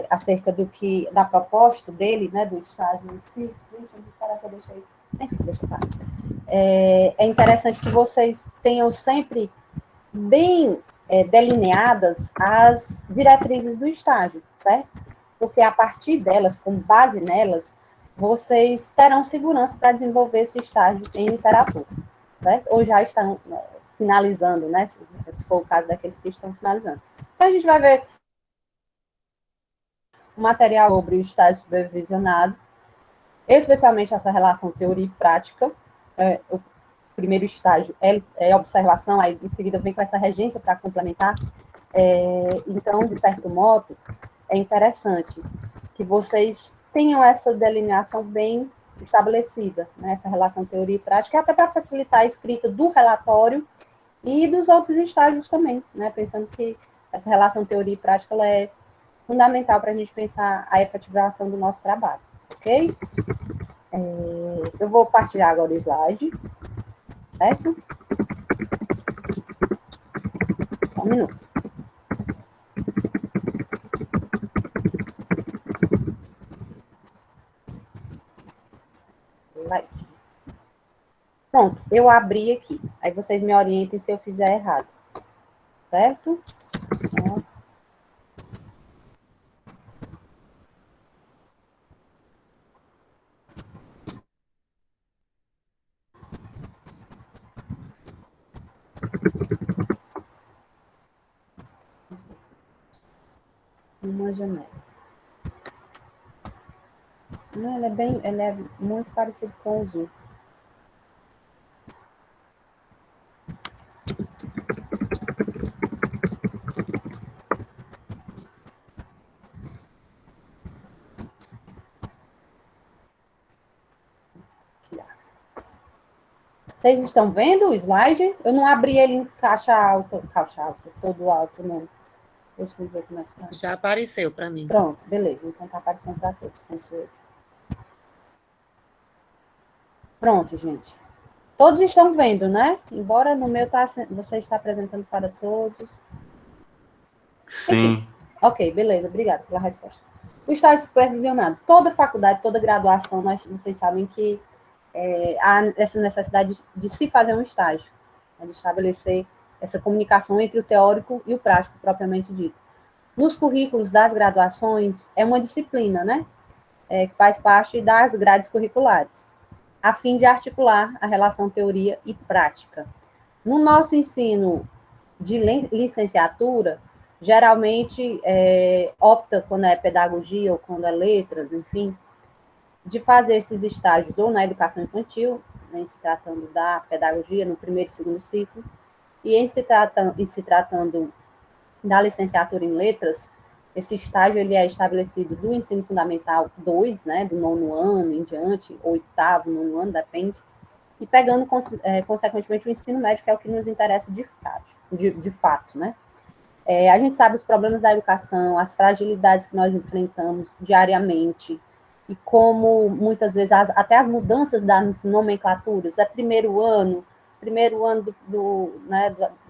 acerca da proposta dele, né, do estágio em si. Será que eu deixei? Enfim, deixa eu falar. É interessante que vocês tenham sempre bem delineadas as diretrizes do estágio, certo? Porque a partir delas, com base nelas, vocês terão segurança para desenvolver esse estágio em literatura, certo? Ou já estão finalizando, né? Se for o caso daqueles que estão finalizando. Então, a gente vai ver o material sobre o estágio supervisionado, especialmente essa relação teoria e prática. O primeiro estágio é observação, aí em seguida vem com essa regência para complementar. Então, de certo modo, é interessante que vocês tenham essa delineação bem estabelecida, né, essa relação teoria e prática, até para facilitar a escrita do relatório e dos outros estágios também, né, pensando que essa relação teoria e prática ela é fundamental para a gente pensar a efetivação do nosso trabalho, ok? Eu vou partilhar agora o slide, certo? Só um minuto. Slide. Pronto, eu abri aqui. Aí vocês me orientem se eu fizer errado, certo? Uma janela. Ele é muito parecido com o Zoom. Vocês estão vendo o slide? Eu não abri ele em caixa alta, todo alto, não. Deixa eu ver como é que tá. Já apareceu para mim. Pronto, beleza. Então tá aparecendo para todos. Pronto, gente. Todos estão vendo, né? Embora no meu você está apresentando para todos. Sim. Enfim. Ok, beleza. Obrigada pela resposta. O estágio supervisionado. Toda faculdade, toda graduação, vocês sabem que há essa necessidade de se fazer um estágio, né, de estabelecer essa comunicação entre o teórico e o prático, propriamente dito. Nos currículos das graduações, é uma disciplina, né? Que faz parte das grades curriculares, a fim de articular a relação teoria e prática. No nosso ensino de licenciatura, geralmente opta, quando é pedagogia ou quando é letras, enfim, de fazer esses estágios ou na educação infantil, né, em se tratando da pedagogia, no primeiro e segundo ciclo, e em se tratando da licenciatura em letras, esse estágio ele é estabelecido do ensino fundamental 2, né, do 9º ano em diante, 8º, 9º ano, depende, e pegando, consequentemente, o ensino médio, que é o que nos interessa de fato, né? A gente sabe os problemas da educação, as fragilidades que nós enfrentamos diariamente, e como, muitas vezes, até as mudanças das nomenclaturas, primeiro ano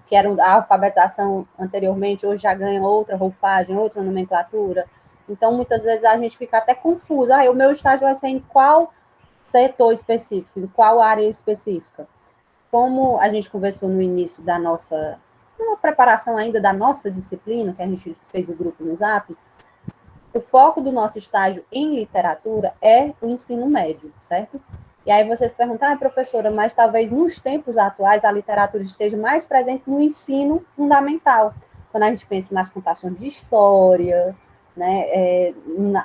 que era a alfabetização anteriormente, hoje já ganha outra roupagem, outra nomenclatura. Então, muitas vezes, a gente fica até confuso. O meu estágio vai ser em qual setor específico, em qual área específica? Como a gente conversou no início da nossa preparação ainda da nossa disciplina, que a gente fez o grupo no Zap, o foco do nosso estágio em literatura é o ensino médio, certo? E aí vocês perguntam, professora, mas talvez nos tempos atuais a literatura esteja mais presente no ensino fundamental, quando a gente pensa nas contações de história, né,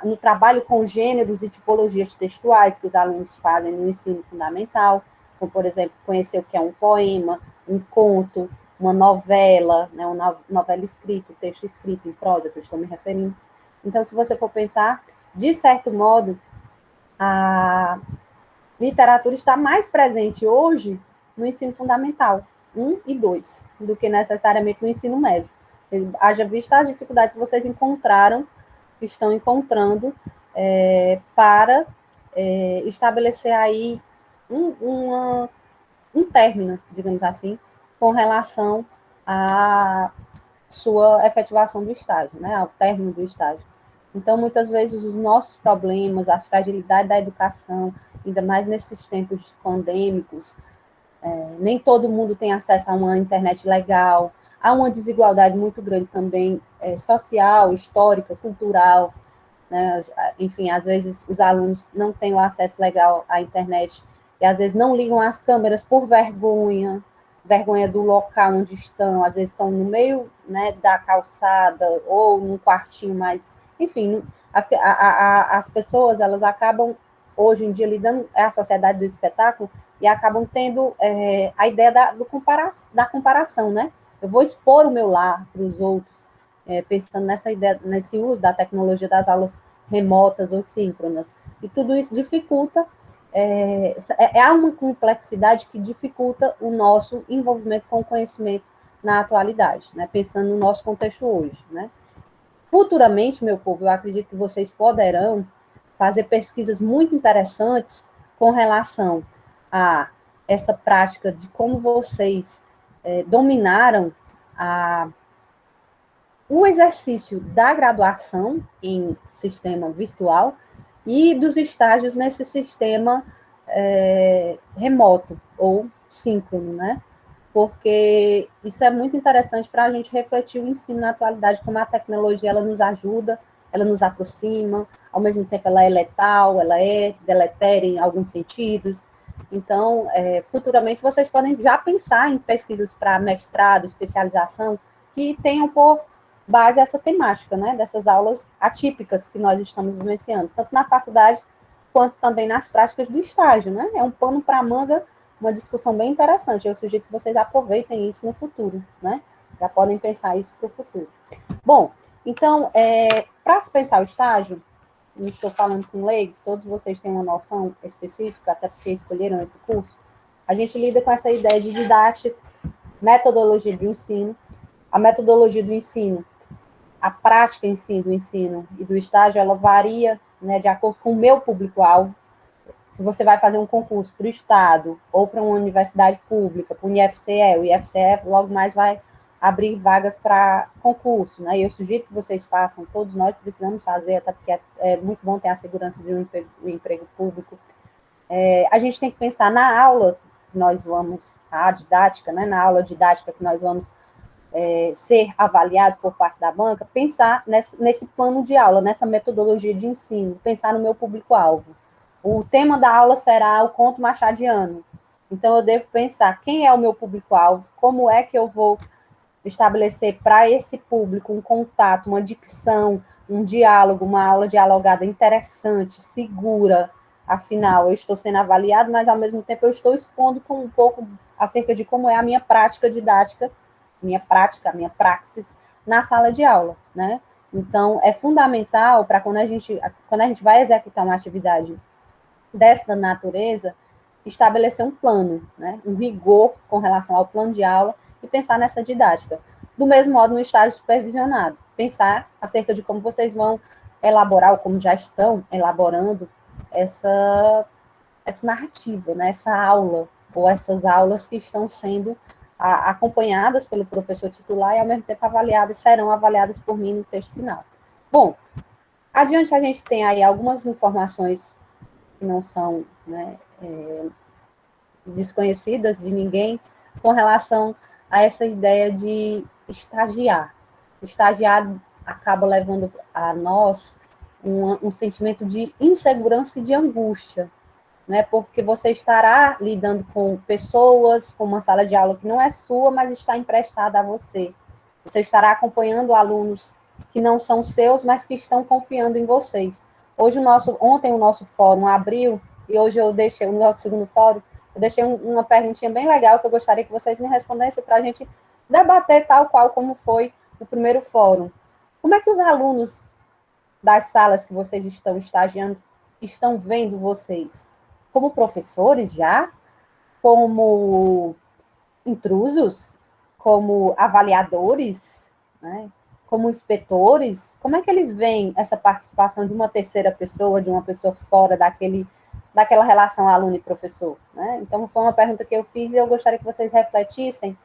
no trabalho com gêneros e tipologias textuais que os alunos fazem no ensino fundamental, como, por exemplo, conhecer o que é um poema, um conto, uma novela, né, uma novela escrita, texto escrito em prosa, que eu estou me referindo. Então, se você for pensar, de certo modo, a literatura está mais presente hoje no ensino fundamental 1 e 2, do que necessariamente no ensino médio. Haja vista as dificuldades que vocês estão encontrando para estabelecer aí um término, digamos assim, com relação à sua efetivação do estágio, né, ao término do estágio. Então, muitas vezes, os nossos problemas, a fragilidade da educação, ainda mais nesses tempos pandêmicos, nem todo mundo tem acesso a uma internet legal, há uma desigualdade muito grande também, social, histórica, cultural, né? Enfim, às vezes os alunos não têm o acesso legal à internet e às vezes não ligam as câmeras por vergonha, vergonha do local onde estão, às vezes estão no meio, né, da calçada ou num quartinho mais, enfim, as pessoas, elas acabam hoje em dia lidando, é a sociedade do espetáculo, e acabam tendo a ideia da comparação, né? Eu vou expor o meu lar para os outros, pensando nessa ideia, nesse uso da tecnologia das aulas remotas ou síncronas. E tudo isso dificulta, há uma complexidade que dificulta o nosso envolvimento com o conhecimento na atualidade, né? Pensando no nosso contexto hoje, né? Futuramente, meu povo, eu acredito que vocês poderão fazer pesquisas muito interessantes com relação a essa prática de como vocês dominaram o exercício da graduação em sistema virtual e dos estágios nesse sistema remoto ou síncrono, né? Porque isso é muito interessante para a gente refletir o ensino na atualidade, como a tecnologia ela nos ajuda, ela nos aproxima, ao mesmo tempo ela é letal, ela é deletéria em alguns sentidos. Então, futuramente vocês podem já pensar em pesquisas para mestrado, especialização, que tenham por base essa temática, né, dessas aulas atípicas que nós estamos vivenciando, tanto na faculdade quanto também nas práticas do estágio, né? É um pano para a manga, uma discussão bem interessante. Eu sugiro que vocês aproveitem isso no futuro, né? Já podem pensar isso para o futuro. Bom, então, para se pensar o estágio, não estou falando com leigos, todos vocês têm uma noção específica, até porque escolheram esse curso, a gente lida com essa ideia de didática, metodologia do ensino. A metodologia do ensino, a prática em si do ensino e do estágio, ela varia, né, de acordo com o meu público-alvo. Se você vai fazer um concurso para o Estado ou para uma universidade pública, para o IFCE, o IFCE logo mais vai abrir vagas para concurso, né? E eu sugiro que vocês façam, todos nós precisamos fazer, até porque é muito bom ter a segurança de um emprego público. A gente tem que pensar na aula que nós vamos, a didática, né? Na aula didática que nós vamos ser avaliados por parte da banca, pensar nesse plano de aula, nessa metodologia de ensino, pensar no meu público-alvo. O tema da aula será o conto machadiano. Então, eu devo pensar quem é o meu público-alvo, como é que eu vou estabelecer para esse público um contato, uma dicção, um diálogo, uma aula dialogada interessante, segura. Afinal, eu estou sendo avaliado, mas, ao mesmo tempo, eu estou expondo com um pouco acerca de como é a minha prática didática, a minha praxis na sala de aula, né? Então, é fundamental para quando a gente vai executar uma atividade dessa natureza, estabelecer um plano, né? Um rigor com relação ao plano de aula e pensar nessa didática. Do mesmo modo, no estágio supervisionado, pensar acerca de como vocês vão elaborar, ou como já estão elaborando, essa narrativa, né? Essa aula, ou essas aulas que estão sendo acompanhadas pelo professor titular e, ao mesmo tempo, serão avaliadas por mim no texto final. Bom, adiante a gente tem aí algumas informações que não são, né, desconhecidas de ninguém com relação a essa ideia de estagiar. Estagiar acaba levando a nós um sentimento de insegurança e de angústia, né? Porque você estará lidando com pessoas, com uma sala de aula que não é sua, mas está emprestada a você. Você estará acompanhando alunos que não são seus, mas que estão confiando em vocês. Ontem o nosso fórum abriu, e hoje eu deixei, o nosso segundo fórum, eu deixei uma perguntinha bem legal que eu gostaria que vocês me respondessem para a gente debater tal qual como foi o primeiro fórum. Como é que os alunos das salas que vocês estão estagiando estão vendo vocês? Como professores já? Como intrusos? Como avaliadores? Né? Como inspetores? Como é que eles veem essa participação de uma terceira pessoa, de uma pessoa fora daquela relação aluno e professor? Né? Então, foi uma pergunta que eu fiz e eu gostaria que vocês refletissem,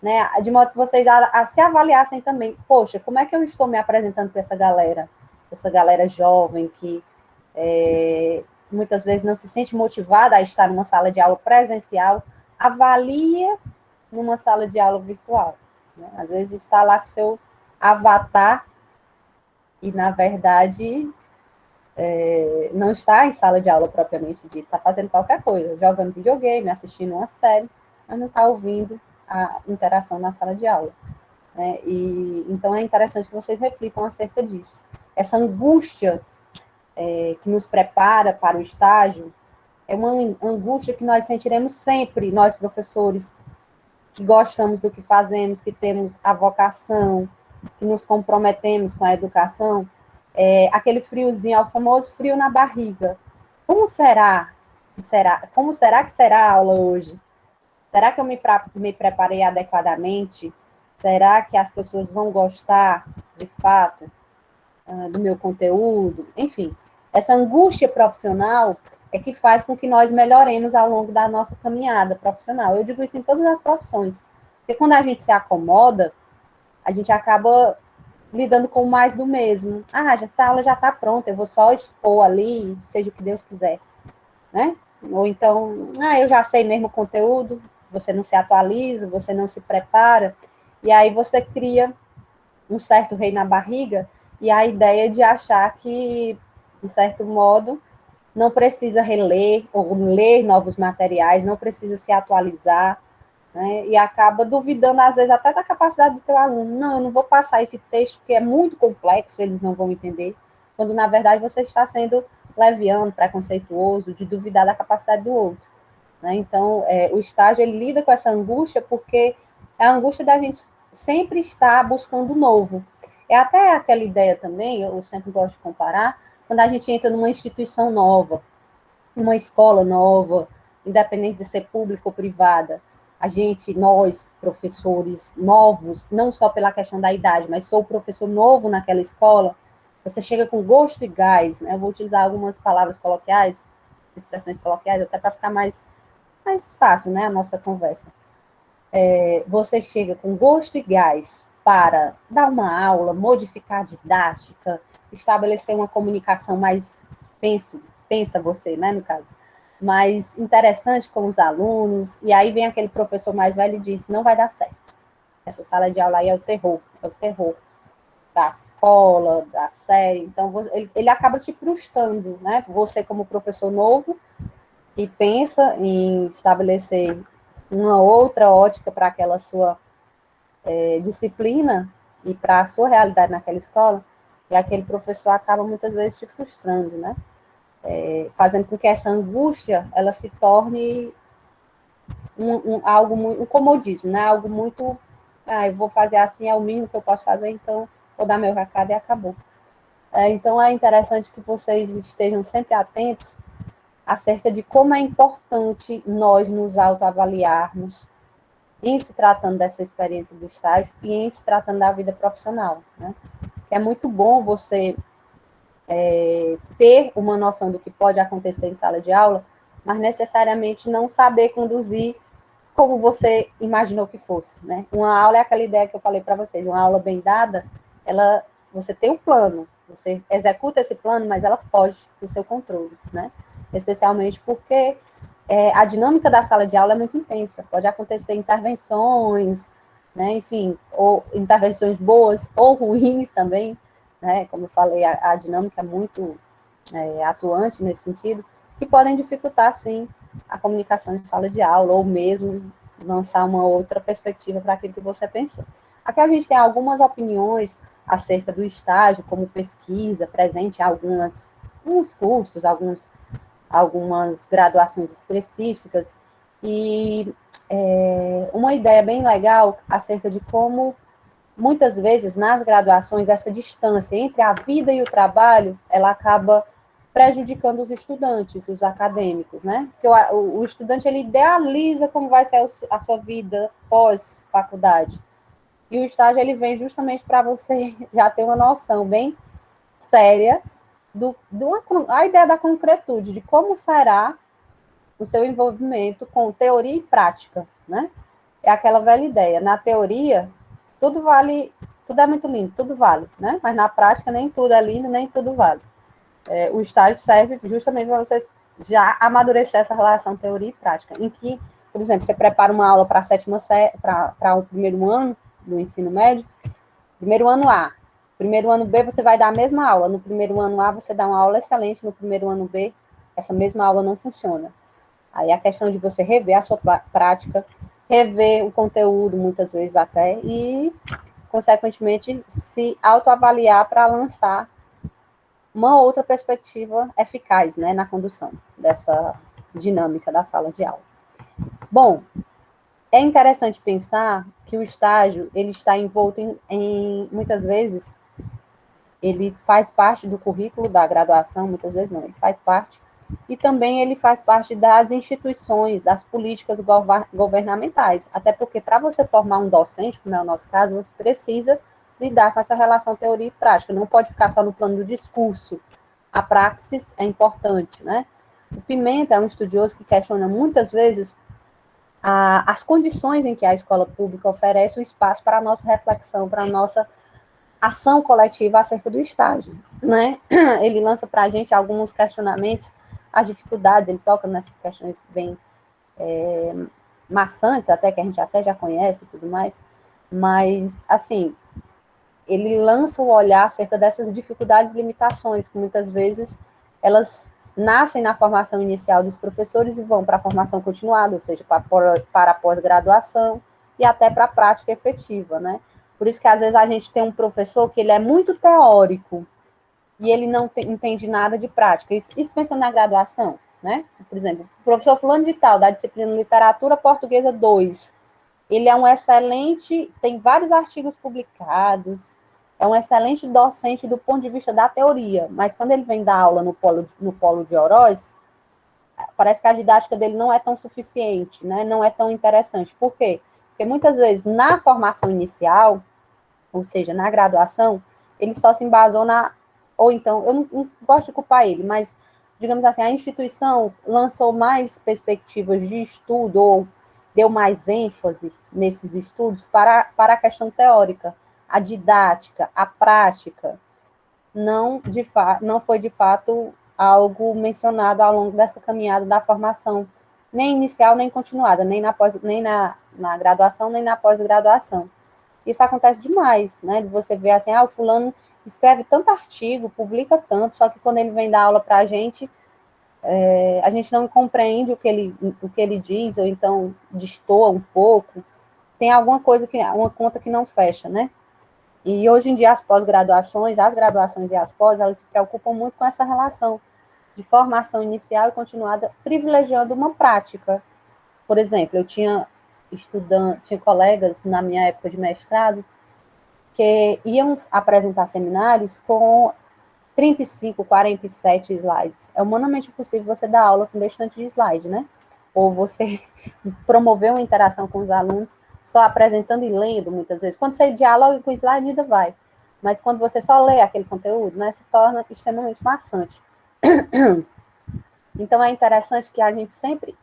né? De modo que vocês se avaliassem também. Poxa, como é que eu estou me apresentando para essa galera? essa galera jovem que muitas vezes não se sente motivada a estar numa sala de aula presencial, avalia numa sala de aula virtual, né? Às vezes está lá com seu avatar e, na verdade, não está em sala de aula propriamente dita, está fazendo qualquer coisa, jogando videogame, assistindo uma série, mas não está ouvindo a interação na sala de aula, né? E então é interessante que vocês reflitam acerca disso. Essa angústia que nos prepara para o estágio é uma angústia que nós sentiremos sempre, nós professores que gostamos do que fazemos, que temos a vocação, que nos comprometemos com a educação, aquele friozinho, é o famoso frio na barriga. Como será que será a aula hoje? Será que eu me preparei adequadamente? Será que as pessoas vão gostar, de fato, do meu conteúdo? Enfim, essa angústia profissional é que faz com que nós melhoremos ao longo da nossa caminhada profissional. Eu digo isso em todas as profissões, porque quando a gente se acomoda, a gente acaba lidando com mais do mesmo. Essa aula já está pronta, eu vou só expor ali, seja o que Deus quiser, né? Ou então, eu já sei mesmo o conteúdo, você não se atualiza, você não se prepara, e aí você cria um certo rei na barriga, e a ideia de achar que, de certo modo, não precisa reler ou ler novos materiais, não precisa se atualizar, né? E acaba duvidando, às vezes, até da capacidade do teu aluno. Não, eu não vou passar esse texto porque é muito complexo, eles não vão entender, quando, na verdade, você está sendo leviano, preconceituoso, de duvidar da capacidade do outro, né? Então, o estágio, ele lida com essa angústia porque é a angústia da gente sempre estar buscando o novo. É até aquela ideia também, eu sempre gosto de comparar, quando a gente entra numa instituição nova, numa escola nova, independente de ser pública ou privada, nós, professores novos, não só pela questão da idade, mas sou professor novo naquela escola, você chega com gosto e gás, né? Eu vou utilizar algumas palavras coloquiais, expressões coloquiais, até para ficar mais fácil, né, a nossa conversa. Você chega com gosto e gás para dar uma aula, modificar a didática, estabelecer uma comunicação mais, pensa você, né, no caso, mais interessante com os alunos, e aí vem aquele professor mais velho e diz, não vai dar certo. Essa sala de aula aí é o terror da escola, da série, então ele acaba te frustrando, né, você como professor novo, que pensa em estabelecer uma outra ótica para aquela sua disciplina e para a sua realidade naquela escola, e aquele professor acaba muitas vezes te frustrando, né? Fazendo com que essa angústia ela se torne um comodismo, né? Algo muito, eu vou fazer assim, é o mínimo que eu posso fazer, então vou dar meu recado e acabou. Então é interessante que vocês estejam sempre atentos acerca de como é importante nós nos autoavaliarmos em se tratando dessa experiência do estágio e em se tratando da vida profissional, né? Que é muito bom você ter uma noção do que pode acontecer em sala de aula, mas necessariamente não saber conduzir como você imaginou que fosse, né? Uma aula é aquela ideia que eu falei para vocês, uma aula bem dada, você tem um plano, você executa esse plano, mas ela foge do seu controle, né? Especialmente porque a dinâmica da sala de aula é muito intensa, pode acontecer intervenções, né? Enfim, ou intervenções boas ou ruins também, né? Como eu falei, a dinâmica é muito atuante nesse sentido, que podem dificultar, sim, a comunicação em sala de aula, ou mesmo lançar uma outra perspectiva para aquilo que você pensou. Aqui a gente tem algumas opiniões acerca do estágio, como pesquisa, presente em alguns cursos, algumas graduações específicas, e uma ideia bem legal acerca de como, muitas vezes, nas graduações, essa distância entre a vida e o trabalho, ela acaba prejudicando os estudantes, os acadêmicos, né? Porque o estudante, ele idealiza como vai ser a sua vida pós-faculdade. E o estágio, ele vem justamente para você já ter uma noção bem séria a ideia da concretude, de como será o seu envolvimento com teoria e prática, né? É aquela velha ideia. Na teoria, tudo vale tudo é muito lindo, tudo vale, né? Mas na prática nem tudo é lindo, nem tudo vale. O estágio serve justamente para você já amadurecer essa relação teoria e prática, em que, por exemplo, você prepara uma aula para a sétima série, para o primeiro ano do ensino médio, primeiro ano A. Primeiro ano B, você vai dar a mesma aula. No primeiro ano A, você dá uma aula excelente. No primeiro ano B, essa mesma aula não funciona. Aí a questão de você rever a sua prática, rever o conteúdo, muitas vezes até, e, consequentemente, se autoavaliar para lançar uma outra perspectiva eficaz, né, na condução dessa dinâmica da sala de aula. Bom, é interessante pensar que o estágio, ele está envolto muitas vezes, ele faz parte do currículo da graduação, muitas vezes não, ele faz parte, e também ele faz parte das instituições, das políticas governamentais, até porque para você formar um docente, como é o nosso caso, você precisa lidar com essa relação teoria e prática, não pode ficar só no plano do discurso, a praxis é importante, né? O Pimenta é um estudioso que questiona muitas vezes as condições em que a escola pública oferece o espaço para a nossa reflexão, para a nossa ação coletiva acerca do estágio, né? Ele lança para a gente alguns questionamentos, as dificuldades, ele toca nessas questões bem maçantes, até que a gente até já conhece e tudo mais, mas, assim, ele lança o olhar acerca dessas dificuldades e limitações, que muitas vezes elas nascem na formação inicial dos professores e vão para a formação continuada, ou seja, para a pós-graduação e até para a prática efetiva, né? Por isso que, às vezes, a gente tem um professor que ele é muito teórico e ele não entende nada de prática. Isso pensando na graduação, né? Por exemplo, o professor fulano de tal, da disciplina Literatura Portuguesa 2, ele é um excelente, tem vários artigos publicados, é um excelente docente do ponto de vista da teoria, mas quando ele vem dar aula no polo de Oroz, parece que a didática dele não é tão suficiente, né? Não é tão interessante. Por quê? Porque muitas vezes na formação inicial, ou seja, na graduação, ele só se embasou ou então, eu não gosto de culpar ele, mas, digamos assim, a instituição lançou mais perspectivas de estudo, ou deu mais ênfase nesses estudos para a questão teórica, a didática, a prática, não foi de fato algo mencionado ao longo dessa caminhada da formação, nem inicial, nem continuada, nem na graduação, nem na pós-graduação. Isso acontece demais, né? De você ver assim, o fulano escreve tanto artigo, publica tanto, só que quando ele vem dar aula para a gente não compreende o que ele diz, ou então destoa um pouco, tem alguma coisa, uma conta que não fecha, né? E hoje em dia as graduações e as pós, elas se preocupam muito com essa relação de formação inicial e continuada, privilegiando uma prática. Por exemplo, eu tinha colegas na minha época de mestrado que iam apresentar seminários com 35, 47 slides. É humanamente impossível você dar aula com desse tanto de slide, né? Ou você promover uma interação com os alunos só apresentando e lendo, muitas vezes. Quando você dialoga com slide, ainda vai. Mas quando você só lê aquele conteúdo, né, se torna extremamente maçante. Então, é interessante que a gente sempre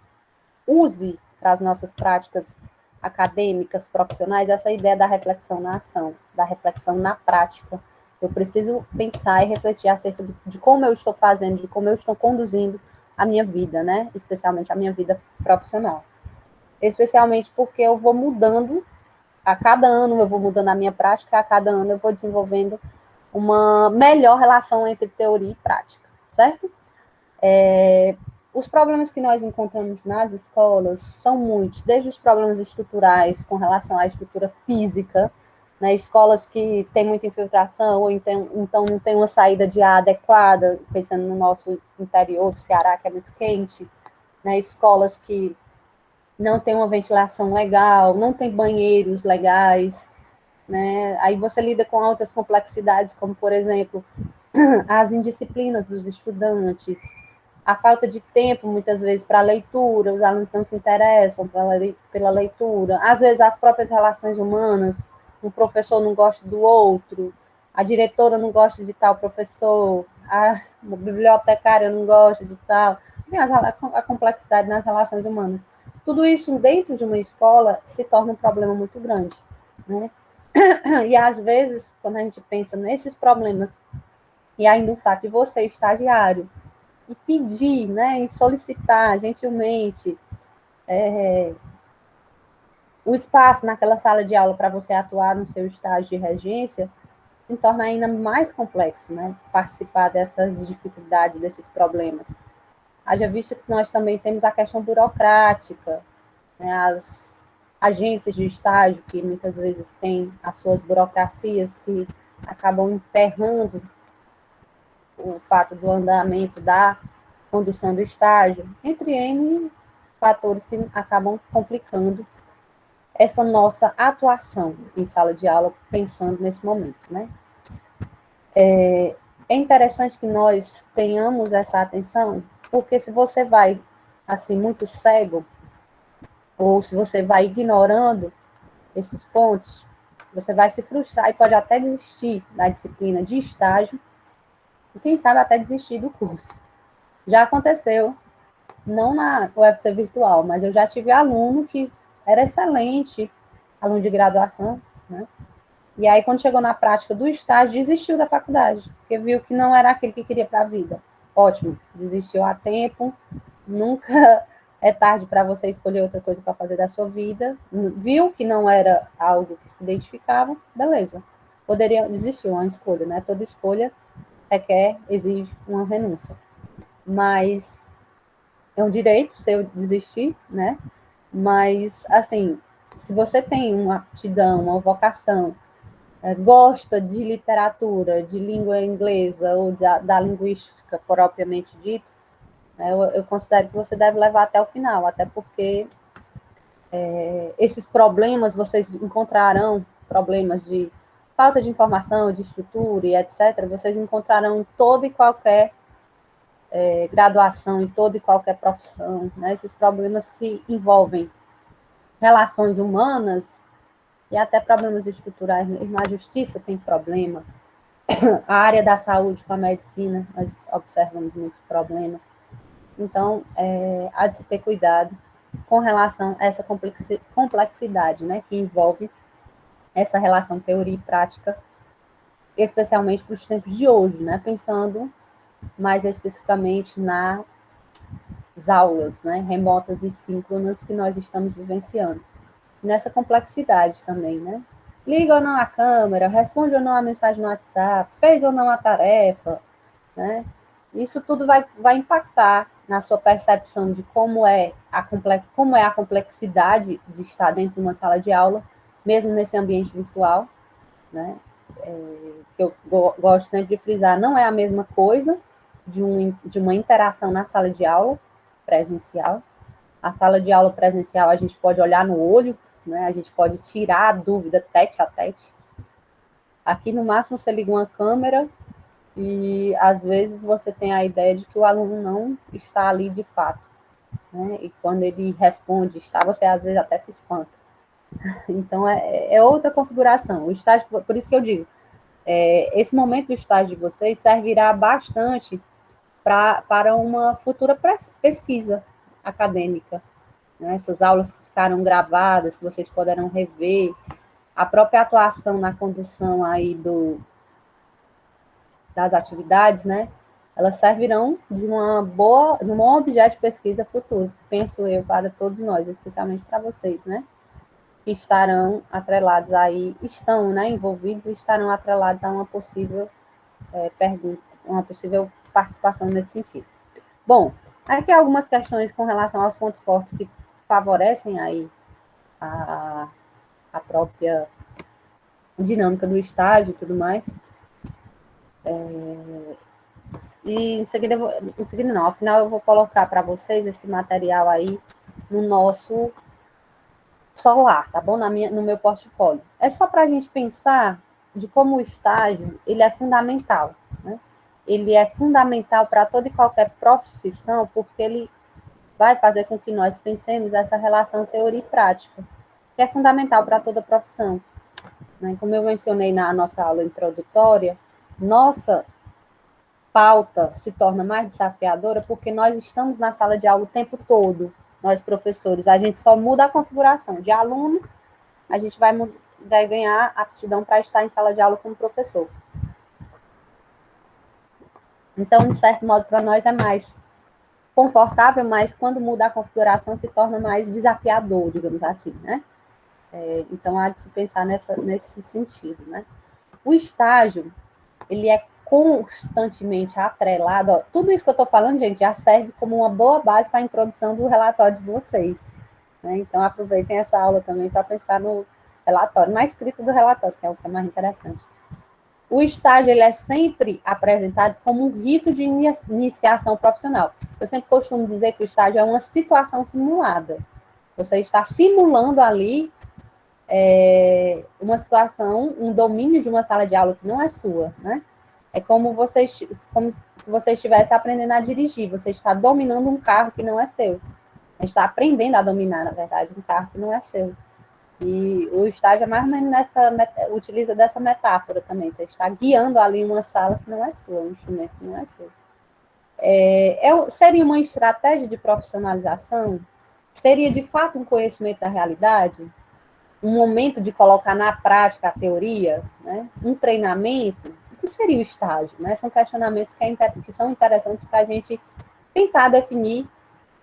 use para as nossas práticas acadêmicas, profissionais, essa ideia da reflexão na ação, da reflexão na prática. Eu preciso pensar e refletir acerca de como eu estou fazendo, de como eu estou conduzindo a minha vida, né? Especialmente a minha vida profissional. Especialmente porque eu vou mudando, a cada ano eu vou mudando a minha prática, a cada ano eu vou desenvolvendo uma melhor relação entre teoria e prática, certo? Os problemas que nós encontramos nas escolas são muitos, desde os problemas estruturais com relação à estrutura física, né, escolas que têm muita infiltração, ou então não tem uma saída de ar adequada, pensando no nosso interior do Ceará, que é muito quente, né, escolas que não têm uma ventilação legal, não tem banheiros legais, né, aí você lida com outras complexidades, como, por exemplo, as indisciplinas dos estudantes, a falta de tempo, muitas vezes, para a leitura, os alunos não se interessam pela leitura, às vezes as próprias relações humanas, um professor não gosta do outro, a diretora não gosta de tal professor, a bibliotecária não gosta de tal, a complexidade nas relações humanas. Tudo isso dentro de uma escola se torna um problema muito grande, né? E às vezes, quando a gente pensa nesses problemas, e ainda o fato de você, estagiário, e pedir, né, e solicitar gentilmente o espaço naquela sala de aula para você atuar no seu estágio de regência, se torna ainda mais complexo, né, participar dessas dificuldades, desses problemas. Haja visto que nós também temos a questão burocrática, né, as agências de estágio, que muitas vezes têm as suas burocracias que acabam emperrando o fato do andamento da condução do estágio, entre N fatores que acabam complicando essa nossa atuação em sala de aula, pensando nesse momento, né? É interessante que nós tenhamos essa atenção, porque se você vai, assim, muito cego, ou se você vai ignorando esses pontos, você vai se frustrar e pode até desistir da disciplina de estágio, e quem sabe até desistir do curso. Já aconteceu, não na UFC virtual, mas eu já tive aluno que era excelente, aluno de graduação, né? E aí, quando chegou na prática do estágio, desistiu da faculdade, porque viu que não era aquilo que queria para a vida. Ótimo, desistiu a tempo, nunca é tarde para você escolher outra coisa para fazer da sua vida, viu que não era algo que se identificava, beleza. Poderia desistir, uma escolha, né? Toda escolha requer, exige uma renúncia. Mas é um direito seu desistir, né? Mas, assim, se você tem uma aptidão, uma vocação, gosta de literatura, de língua inglesa ou da linguística propriamente dita, né, eu considero que você deve levar até o final, até porque esses problemas vocês encontrarão, problemas de falta de informação, de estrutura e etc., vocês encontrarão em toda e qualquer graduação, em toda e qualquer profissão, né, esses problemas que envolvem relações humanas e até problemas estruturais. Na justiça tem problema, a área da saúde com a medicina, nós observamos muitos problemas. Então, há de se ter cuidado com relação a essa complexidade, né, que envolve essa relação teoria e prática, especialmente para os tempos de hoje, né, pensando mais especificamente nas aulas, né, remotas e síncronas que nós estamos vivenciando. Nessa complexidade também, né? Liga ou não a câmera, responde ou não a mensagem no WhatsApp, fez ou não a tarefa, né? Isso tudo vai impactar na sua percepção de como é a complexidade de estar dentro de uma sala de aula, mesmo nesse ambiente virtual, né? Que eu gosto sempre de frisar, não é a mesma coisa de uma interação na sala de aula presencial. A sala de aula presencial a gente pode olhar no olho, né? A gente pode tirar a dúvida tete a tete. Aqui, no máximo, você liga uma câmera e, às vezes, você tem a ideia de que o aluno não está ali de fato, né? E quando ele responde está, você, às vezes, até se espanta. Então, é outra configuração. O estágio, por isso que eu digo, esse momento do estágio de vocês servirá bastante para uma futura pesquisa acadêmica, né? Essas aulas que ficaram gravadas, que vocês poderão rever, a própria atuação na condução aí das atividades, né? Elas servirão de um bom objeto de pesquisa futuro, penso eu, para todos nós, especialmente para vocês, né? Que estarão atrelados aí, estão, né, envolvidos e estarão atrelados a uma possível pergunta, uma possível participação nesse sentido. Bom, aqui algumas questões com relação aos pontos fortes que favorecem aí a própria dinâmica do estágio e tudo mais. E em seguida não, ao final eu vou colocar para vocês esse material aí no nosso solar, tá bom? No meu portfólio. É só para a gente pensar de como o estágio ele é fundamental, né? Ele é fundamental para toda e qualquer profissão, porque ele vai fazer com que nós pensemos essa relação teoria e prática, que é fundamental para toda profissão, né? Como eu mencionei na nossa aula introdutória, nossa pauta se torna mais desafiadora porque nós estamos na sala de aula o tempo todo, nós professores, a gente só muda a configuração de aluno, a gente vai deve ganhar aptidão para estar em sala de aula como professor. Então, de certo modo, para nós é mais confortável, mas quando muda a configuração se torna mais desafiador, digamos assim, né? Então, há de se pensar nesse sentido, né? O estágio, ele é constantemente atrelado, ó, tudo isso que eu estou falando, gente, já serve como uma boa base para a introdução do relatório de vocês, né? Então, aproveitem essa aula também para pensar no relatório, na escrita do relatório, que é o que é mais interessante. O estágio, ele é sempre apresentado como um rito de iniciação profissional. Eu sempre costumo dizer que o estágio é uma situação simulada. Você está simulando ali uma situação, um domínio de uma sala de aula que não é sua, né? É como se você estivesse aprendendo a dirigir, você está dominando um carro que não é seu. Está aprendendo a dominar, na verdade, um carro que não é seu. E o estágio é mais ou menos utiliza dessa metáfora também. Você está guiando ali uma sala que não é sua, um instrumento que não é seu. Seria uma estratégia de profissionalização? Seria, de fato, um conhecimento da realidade? Um momento de colocar na prática a teoria? Né? Um treinamento? O que seria o estágio? Né? São questionamentos que são interessantes para a gente tentar definir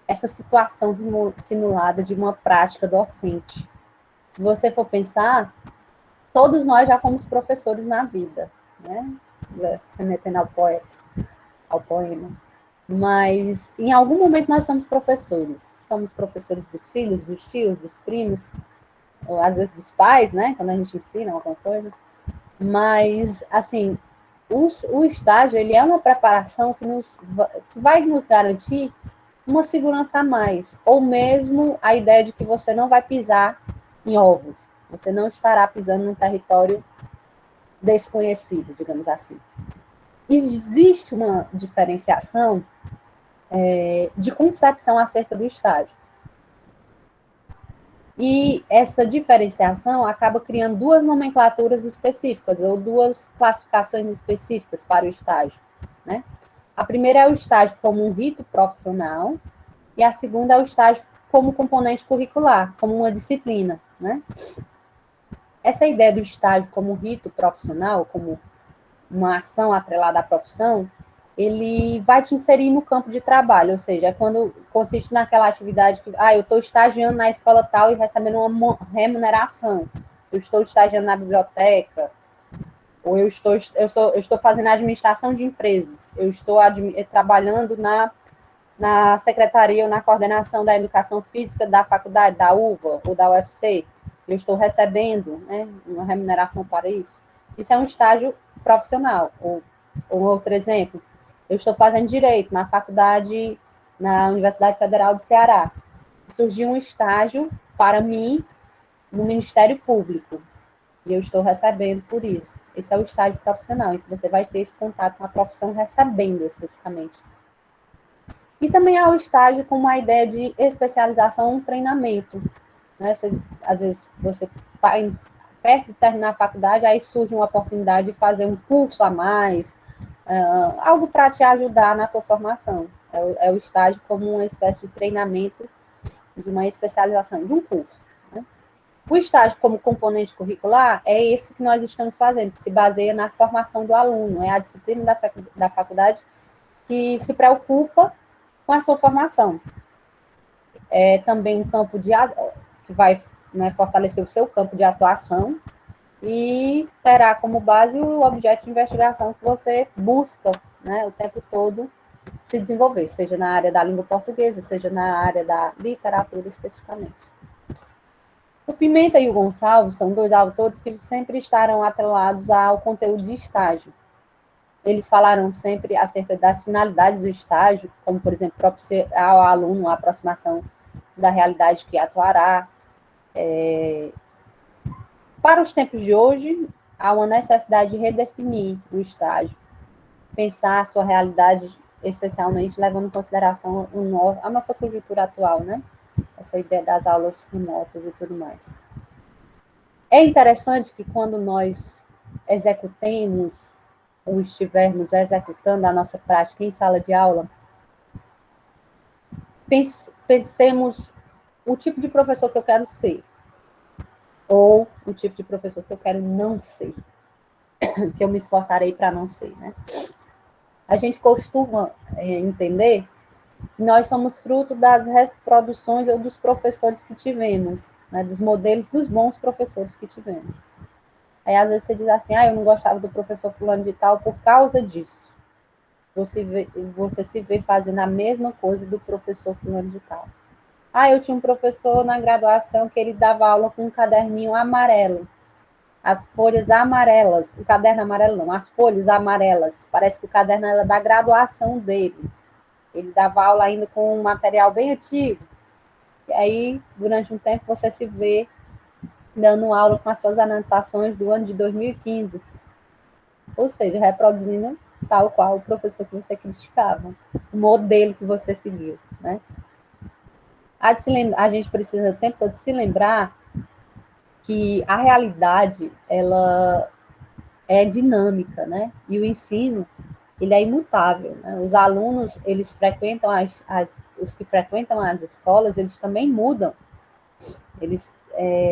essa situação simulada de uma prática docente. Se você for pensar, todos nós já fomos professores na vida, né? Remetendo ao poema. Mas, em algum momento, nós somos professores. Somos professores dos filhos, dos tios, dos primos, ou às vezes dos pais, né? Quando a gente ensina alguma coisa. Mas, assim, o estágio, ele é uma preparação que vai nos garantir uma segurança a mais, ou mesmo a ideia de que você não vai pisar em ovos, você não estará pisando num território desconhecido, digamos assim. Existe uma diferenciação de concepção acerca do estágio. E essa diferenciação acaba criando duas nomenclaturas específicas, ou duas classificações específicas para o estágio, né? A primeira é o estágio como um rito profissional, e a segunda é o estágio como componente curricular, como uma disciplina, né? Essa ideia do estágio como rito profissional, como uma ação atrelada à profissão, ele vai te inserir no campo de trabalho, ou seja, é quando consiste naquela atividade que, eu estou estagiando na escola tal e recebendo uma remuneração, eu estou estagiando na biblioteca, ou eu estou fazendo administração de empresas, eu estou trabalhando na secretaria ou na coordenação da educação física da faculdade, da UVA ou da UFC, eu estou recebendo, né, uma remuneração para isso. Isso é um estágio profissional. Ou outro exemplo, eu estou fazendo direito na faculdade, na Universidade Federal do Ceará. Surgiu um estágio para mim no Ministério Público e eu estou recebendo por isso. Esse é o estágio profissional, em que você vai ter esse contato com a profissão recebendo especificamente. E também há o estágio com uma ideia de especialização, um treinamento. Né? Às vezes você está perto de terminar a faculdade, aí surge uma oportunidade de fazer um curso a mais, algo para te ajudar na tua formação. É o estágio como uma espécie de treinamento, de uma especialização, de um curso. Né? O estágio como componente curricular é esse que nós estamos fazendo, que se baseia na formação do aluno, é a disciplina da faculdade que se preocupa com a sua formação. É também um campo que vai, né, fortalecer o seu campo de atuação e terá como base o objeto de investigação que você busca, né, o tempo todo se desenvolver, seja na área da língua portuguesa, seja na área da literatura especificamente. O Pimenta e o Gonçalves são dois autores que sempre estarão atrelados ao conteúdo de estágio. Eles falaram sempre acerca das finalidades do estágio, como, por exemplo, propiciar ao aluno a aproximação da realidade que atuará. Para os tempos de hoje, há uma necessidade de redefinir o estágio, pensar a sua realidade, especialmente levando em consideração a nossa conjuntura atual, né? Essa ideia das aulas remotas e tudo mais. É interessante que quando nós executemos ou estivermos executando a nossa prática em sala de aula, pensemos o tipo de professor que eu quero ser. ou o tipo de professor que eu quero não ser, que eu me esforçarei para não ser, né? A gente costuma entender que nós somos fruto das reproduções ou dos professores que tivemos, né? Dos modelos dos bons professores que tivemos. Aí, às vezes, você diz assim, eu não gostava do professor fulano de tal por causa disso. Você se vê fazendo a mesma coisa do professor fulano de tal. Eu tinha um professor na graduação que ele dava aula com um caderninho amarelo. As folhas amarelas, o caderno amarelo não, as folhas amarelas. Parece que o caderno era da graduação dele. Ele dava aula ainda com um material bem antigo. E aí, durante um tempo, você se vê dando aula com as suas anotações do ano de 2015. Ou seja, reproduzindo tal qual o professor que você criticava, o modelo que você seguiu, né? A gente precisa o tempo todo se lembrar que a realidade, ela é dinâmica, né? E o ensino, ele é imutável, né? Os alunos, eles frequentam os que frequentam as escolas, eles também mudam.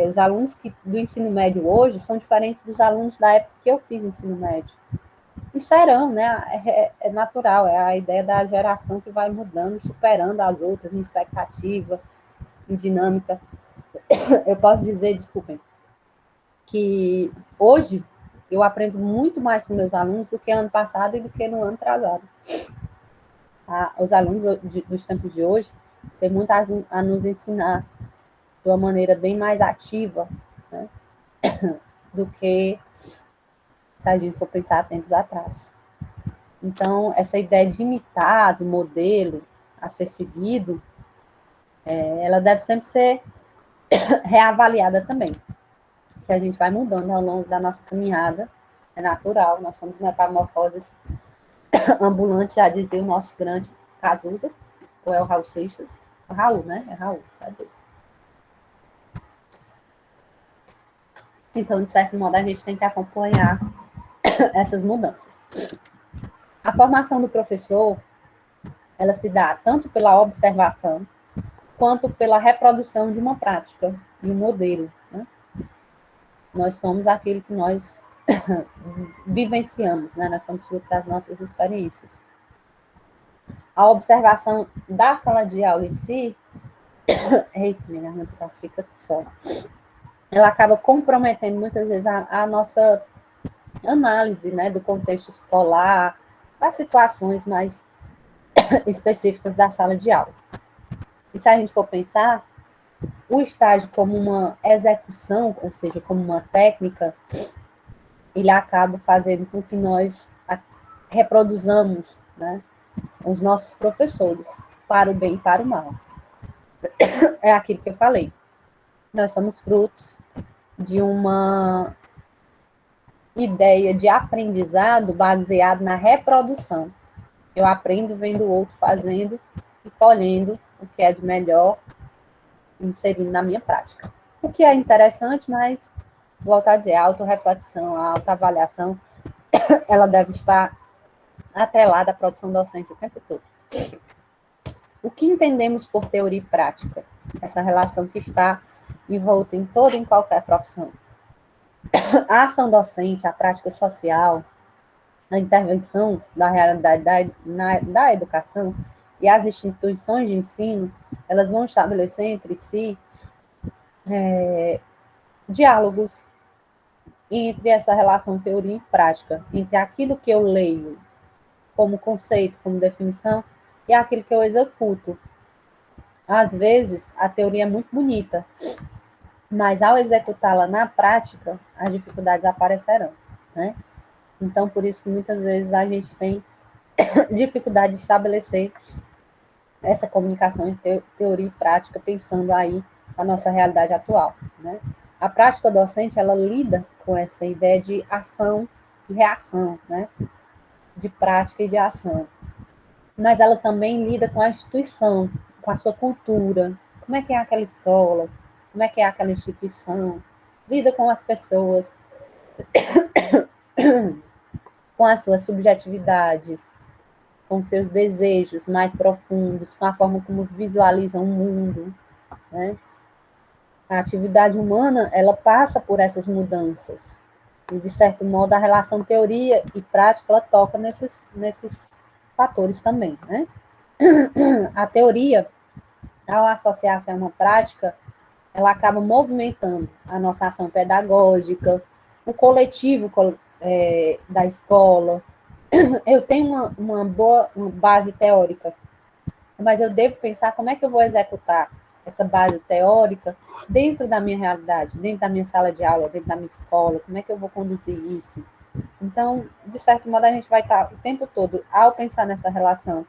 Os alunos do ensino médio hoje são diferentes dos alunos da época que eu fiz ensino médio. E serão, né? É natural, é a ideia da geração que vai mudando, superando as outras em expectativa, em dinâmica. Eu posso dizer, desculpem, que hoje eu aprendo muito mais com meus alunos do que ano passado e do que no ano atrasado. Os alunos dos tempos de hoje têm muito a nos ensinar de uma maneira bem mais ativa, né, do que se a gente for pensar há tempos atrás. Então, essa ideia de imitar do modelo a ser seguido, ela deve sempre ser reavaliada também, que a gente vai mudando ao longo da nossa caminhada, é natural, nós somos metamorfoses ambulantes, já dizia o nosso grande Cazuza, ou é o Raul Seixas? O Raul, né? É Raul, cadê? Então, de certo modo, a gente tem que acompanhar essas mudanças. A formação do professor, ela se dá tanto pela observação, quanto pela reprodução de uma prática, de um modelo, né? Nós somos aquilo que nós vivenciamos, né? Nós somos fruto das nossas experiências. A observação da sala de aula em si, eita, minha garganta tá seca só, ela acaba comprometendo muitas vezes a nossa análise, né, do contexto escolar, das situações mais específicas da sala de aula. E se a gente for pensar, o estágio como uma execução, ou seja, como uma técnica, ele acaba fazendo com que nós reproduzamos, né, os nossos professores, para o bem e para o mal. É aquilo que eu falei. Nós somos frutos de uma ideia de aprendizado baseado na reprodução. Eu aprendo vendo o outro fazendo e colhendo o que é de melhor, inserindo na minha prática. O que é interessante, mas, volto a dizer, a autorreflexão, a autoavaliação, ela deve estar atrelada à produção docente o tempo todo. O que entendemos por teoria e prática? Essa relação que está envolta em toda e em qualquer profissão. A ação docente, a prática social, a intervenção da realidade da educação e as instituições de ensino, elas vão estabelecer entre si diálogos entre essa relação teoria e prática, entre aquilo que eu leio como conceito, como definição, e aquilo que eu executo. Às vezes, a teoria é muito bonita, mas ao executá-la na prática, as dificuldades aparecerão, né? Então, por isso que muitas vezes a gente tem dificuldade de estabelecer essa comunicação entre teoria e prática, pensando aí na nossa realidade atual, né? A prática docente, ela lida com essa ideia de ação e reação, né? De prática e de ação. Mas ela também lida com a instituição, com a sua cultura, como é que é aquela escola, como é que é aquela instituição, lida com as pessoas, com as suas subjetividades, com seus desejos mais profundos, com a forma como visualizam o mundo, né? A atividade humana, ela passa por essas mudanças. E, de certo modo, a relação teoria e prática, ela toca nesses fatores também, né? A teoria, ao associar-se a uma prática, ela acaba movimentando a nossa ação pedagógica, o coletivo da escola. Eu tenho uma boa base teórica, mas eu devo pensar como é que eu vou executar essa base teórica dentro da minha realidade, dentro da minha sala de aula, dentro da minha escola, como é que eu vou conduzir isso? Então, de certo modo, a gente vai estar o tempo todo, ao pensar nessa relação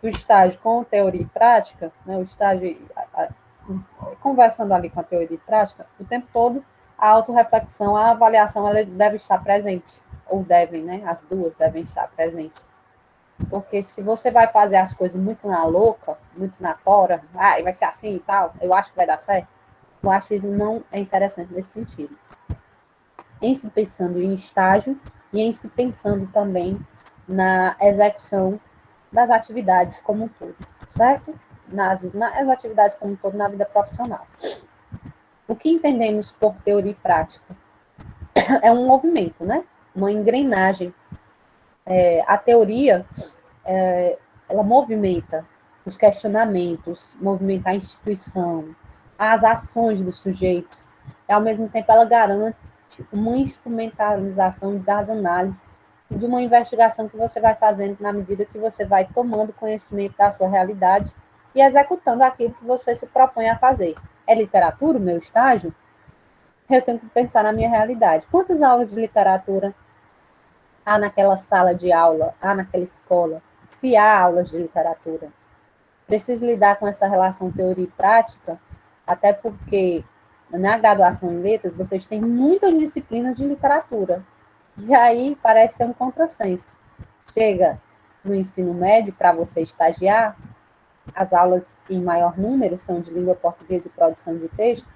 do estágio com teoria e prática, né, o estágio conversando ali com a teoria e prática, o tempo todo a autorreflexão, a avaliação, ela deve estar presente, ou devem, né, as duas devem estar presentes. Porque se você vai fazer as coisas muito na louca, muito na tora, vai ser assim e tal, eu acho que vai dar certo, eu acho que isso não é interessante nesse sentido. Em se pensando em estágio e em se pensando também na execução das atividades como um todo, certo? Nas atividades como um todo na vida profissional. O que entendemos por teoria e prática? É um movimento, né? Uma engrenagem. A teoria, ela movimenta os questionamentos, movimenta a instituição, as ações dos sujeitos, e ao mesmo tempo ela garante uma instrumentalização das análises e de uma investigação que você vai fazendo na medida que você vai tomando conhecimento da sua realidade e executando aquilo que você se propõe a fazer. É literatura o meu estágio? Eu tenho que pensar na minha realidade. Quantas aulas de literatura há naquela sala de aula, há naquela escola? Se há aulas de literatura. Preciso lidar com essa relação teoria e prática, até porque na graduação em letras vocês têm muitas disciplinas de literatura. E aí parece ser um contrassenso. Chega no ensino médio, para você estagiar, as aulas em maior número são de língua portuguesa e produção de texto.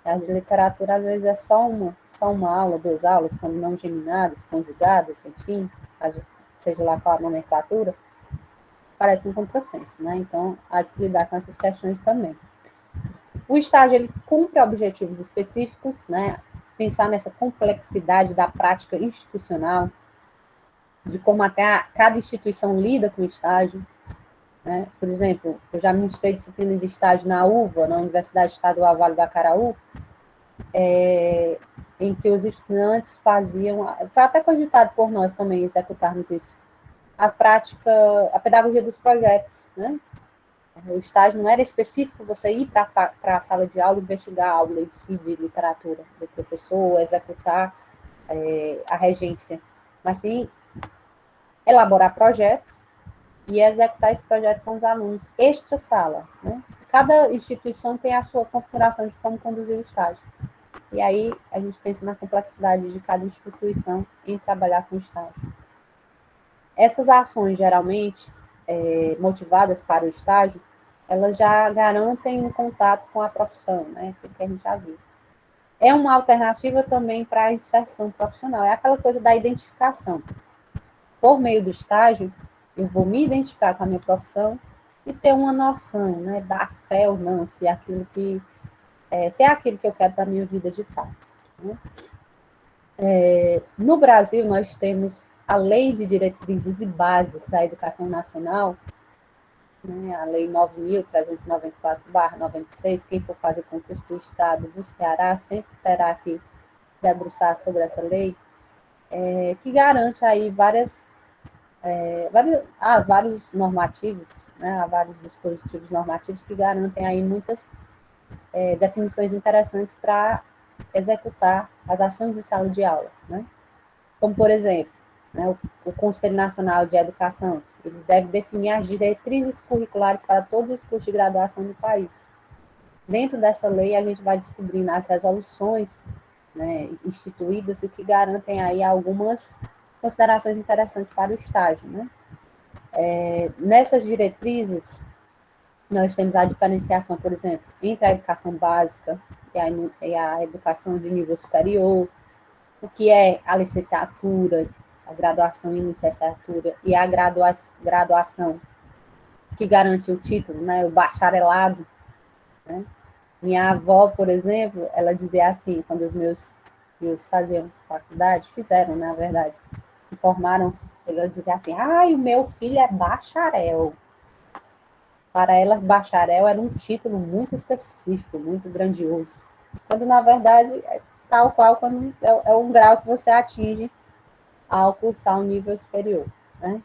A de literatura, às vezes, é só uma aula, 2 aulas, quando não geminadas, conjugadas, enfim, seja lá qual a nomenclatura, parece um contrassenso, né? Então, há de se lidar com essas questões também. O estágio, ele cumpre objetivos específicos, né? Pensar nessa complexidade da prática institucional, de como até cada instituição lida com o estágio, né? Por exemplo, eu já ministrei disciplina de estágio na UVA, na Universidade Estadual Vale do Acaraú, em que os estudantes faziam, foi até cogitado por nós também executarmos isso, a prática, a pedagogia dos projetos, né? O estágio não era específico você ir para a sala de aula e investigar a aula em si de literatura do professor, executar a regência, mas sim elaborar projetos e executar esse projeto com os alunos extra-sala, né? Cada instituição tem a sua configuração de como conduzir o estágio. E aí a gente pensa na complexidade de cada instituição em trabalhar com o estágio. Essas ações, geralmente, motivadas para o estágio, elas já garantem um contato com a profissão, né? Que a gente já viu. É uma alternativa também para a inserção profissional. É aquela coisa da identificação. Por meio do estágio, eu vou me identificar com a minha profissão e ter uma noção, né? Da fé ou não, se é aquilo que eu quero para a minha vida de fato. Né? No Brasil, nós temos a Lei de Diretrizes e Bases da Educação Nacional, né, a Lei 9.394/96, quem for fazer concurso do Estado do Ceará sempre terá que debruçar sobre essa lei, que garante aí vários normativos, né, há vários dispositivos normativos que garantem aí muitas definições interessantes para executar as ações de sala de aula, né? Como, por exemplo, né, o Conselho Nacional de Educação, ele deve definir as diretrizes curriculares para todos os cursos de graduação do país. Dentro dessa lei, a gente vai descobrindo as resoluções, né, instituídas e que garantem aí algumas considerações interessantes para o estágio, né? Nessas diretrizes, nós temos a diferenciação, por exemplo, entre a educação básica e a educação de nível superior, o que é a licenciatura, a graduação em licenciatura e a graduação que garante o título, né, o bacharelado, né? Minha avó, por exemplo, ela dizia assim, quando os meus filhos faziam faculdade, fizeram, na verdade, formaram-se, ela dizia assim, ai, o meu filho é bacharel. Para ela, bacharel era um título muito específico, muito grandioso. Quando, na verdade, é tal qual quando é um grau que você atinge ao cursar um nível superior, né?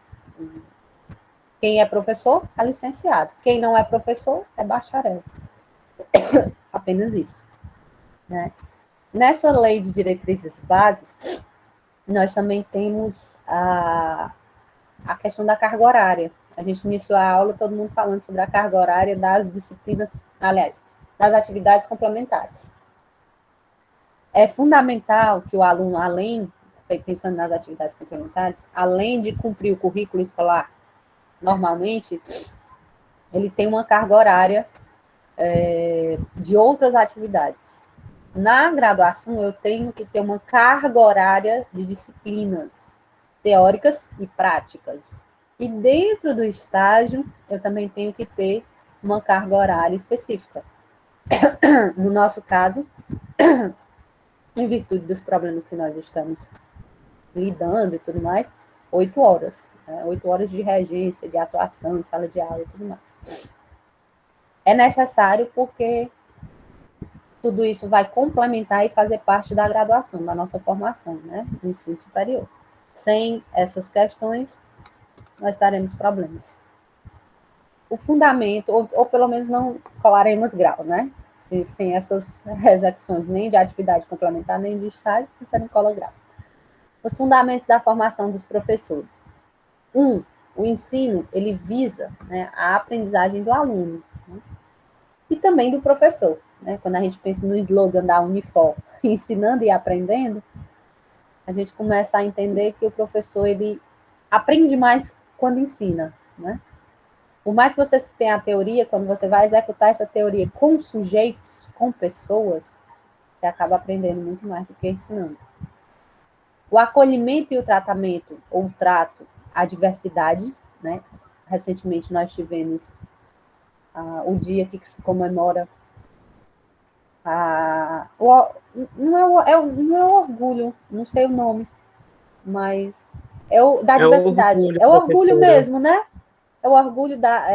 Quem é professor é licenciado. Quem não é professor é bacharel. Apenas isso, né? Nessa lei de diretrizes bases, nós também temos a questão da carga horária. A gente iniciou a aula, todo mundo falando sobre a carga horária das disciplinas, aliás, das atividades complementares. É fundamental que o aluno, além, pensando nas atividades complementares, além de cumprir o currículo escolar normalmente, ele tem uma carga horária de outras atividades. Na graduação, eu tenho que ter uma carga horária de disciplinas teóricas e práticas. E dentro do estágio, eu também tenho que ter uma carga horária específica. No nosso caso, em virtude dos problemas que nós estamos lidando e tudo mais, 8 horas. 8 horas de regência, de atuação, de sala de aula e tudo mais. É necessário porque tudo isso vai complementar e fazer parte da graduação, da nossa formação, né, no ensino superior. Sem essas questões, nós teremos problemas. O fundamento, ou pelo menos não colaremos grau, né? Sem essas execuções nem de atividade complementar, nem de estágio, você não cola grau. Os fundamentos da formação dos professores. O ensino, ele visa, né, a aprendizagem do aluno, né, e também do professor. Né? Quando a gente pensa no slogan da Unifor, ensinando e aprendendo, a gente começa a entender que o professor ele aprende mais quando ensina, né? Por mais que você tenha a teoria, quando você vai executar essa teoria com sujeitos, com pessoas, você acaba aprendendo muito mais do que ensinando. O acolhimento e o tratamento, ou o trato à diversidade, né? Recentemente nós tivemos o dia que se comemora não é o orgulho, não sei o nome, mas é o da É o diversidade. orgulho, É o orgulho professora. mesmo, né? É o orgulho da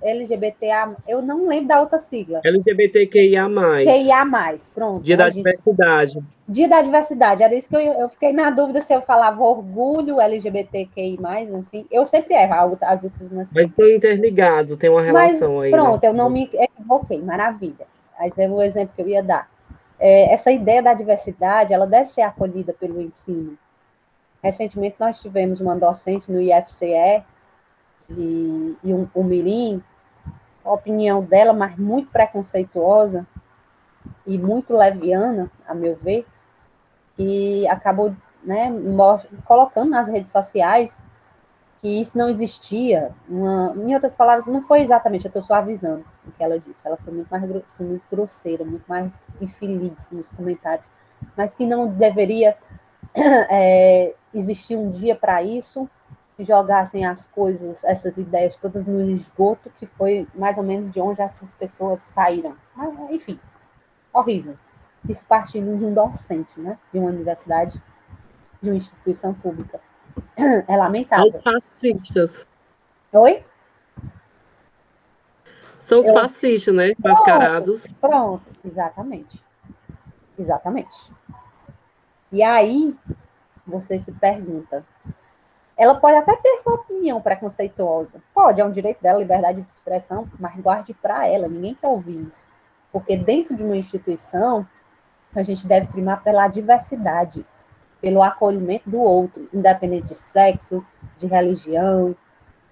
LGBTA, eu não lembro da outra sigla. LGBTQIA+. QIA+, pronto. Dia da diversidade. Dia da diversidade, era isso que eu fiquei na dúvida se eu falava orgulho LGBTQI+, enfim. Eu sempre erro as últimas Mas siglas. estão interligados, tem uma Mas relação aí, né? pronto, eu não me equivoquei, maravilha. Mas é o exemplo que eu ia dar. Essa ideia da diversidade, ela deve ser acolhida pelo ensino. Recentemente nós tivemos uma docente no IFCE e um mirim, a opinião dela, mas muito preconceituosa e muito leviana, a meu ver, que acabou, né, colocando nas redes sociais que isso não existia. Em outras palavras, não foi exatamente, eu estou suavizando o que ela disse, ela foi muito grosseira, muito mais infeliz nos comentários, mas que não deveria existir um dia para isso, que jogassem as coisas, essas ideias todas no esgoto, que foi mais ou menos de onde essas pessoas saíram. Mas, enfim, horrível. Isso partindo de um docente, né, de uma universidade, de uma instituição pública. É Aos lamentável. fascistas. Oi? São os fascistas, né? Mascarados. Pronto, exatamente. Exatamente. E aí, você se pergunta, ela pode até ter sua opinião preconceituosa. Pode, é um direito dela, liberdade de expressão, mas guarde para ela, ninguém quer ouvir isso. Porque dentro de uma instituição, a gente deve primar pela diversidade, pelo acolhimento do outro, independente de sexo, de religião,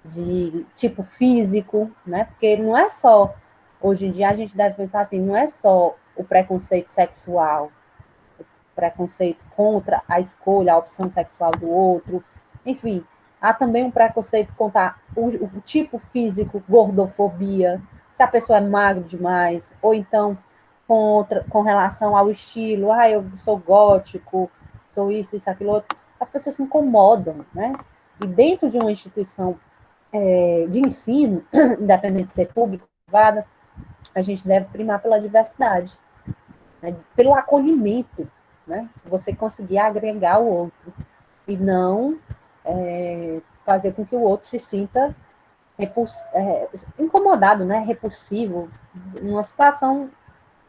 de tipo físico, né? Porque não é só, hoje em dia a gente deve pensar assim, não é só o preconceito sexual, o preconceito contra a escolha, a opção sexual do outro, enfim, há também um preconceito contra o tipo físico, gordofobia, se a pessoa é magro demais, ou então com relação ao estilo, eu sou gótico, sou isso, aquilo outro, as pessoas se incomodam, né? E dentro de uma instituição de ensino, independente de ser pública ou privada, a gente deve primar pela diversidade, né? Pelo acolhimento, né? Você conseguir agregar o outro e não fazer com que o outro se sinta incomodado, né? Repulsivo, numa situação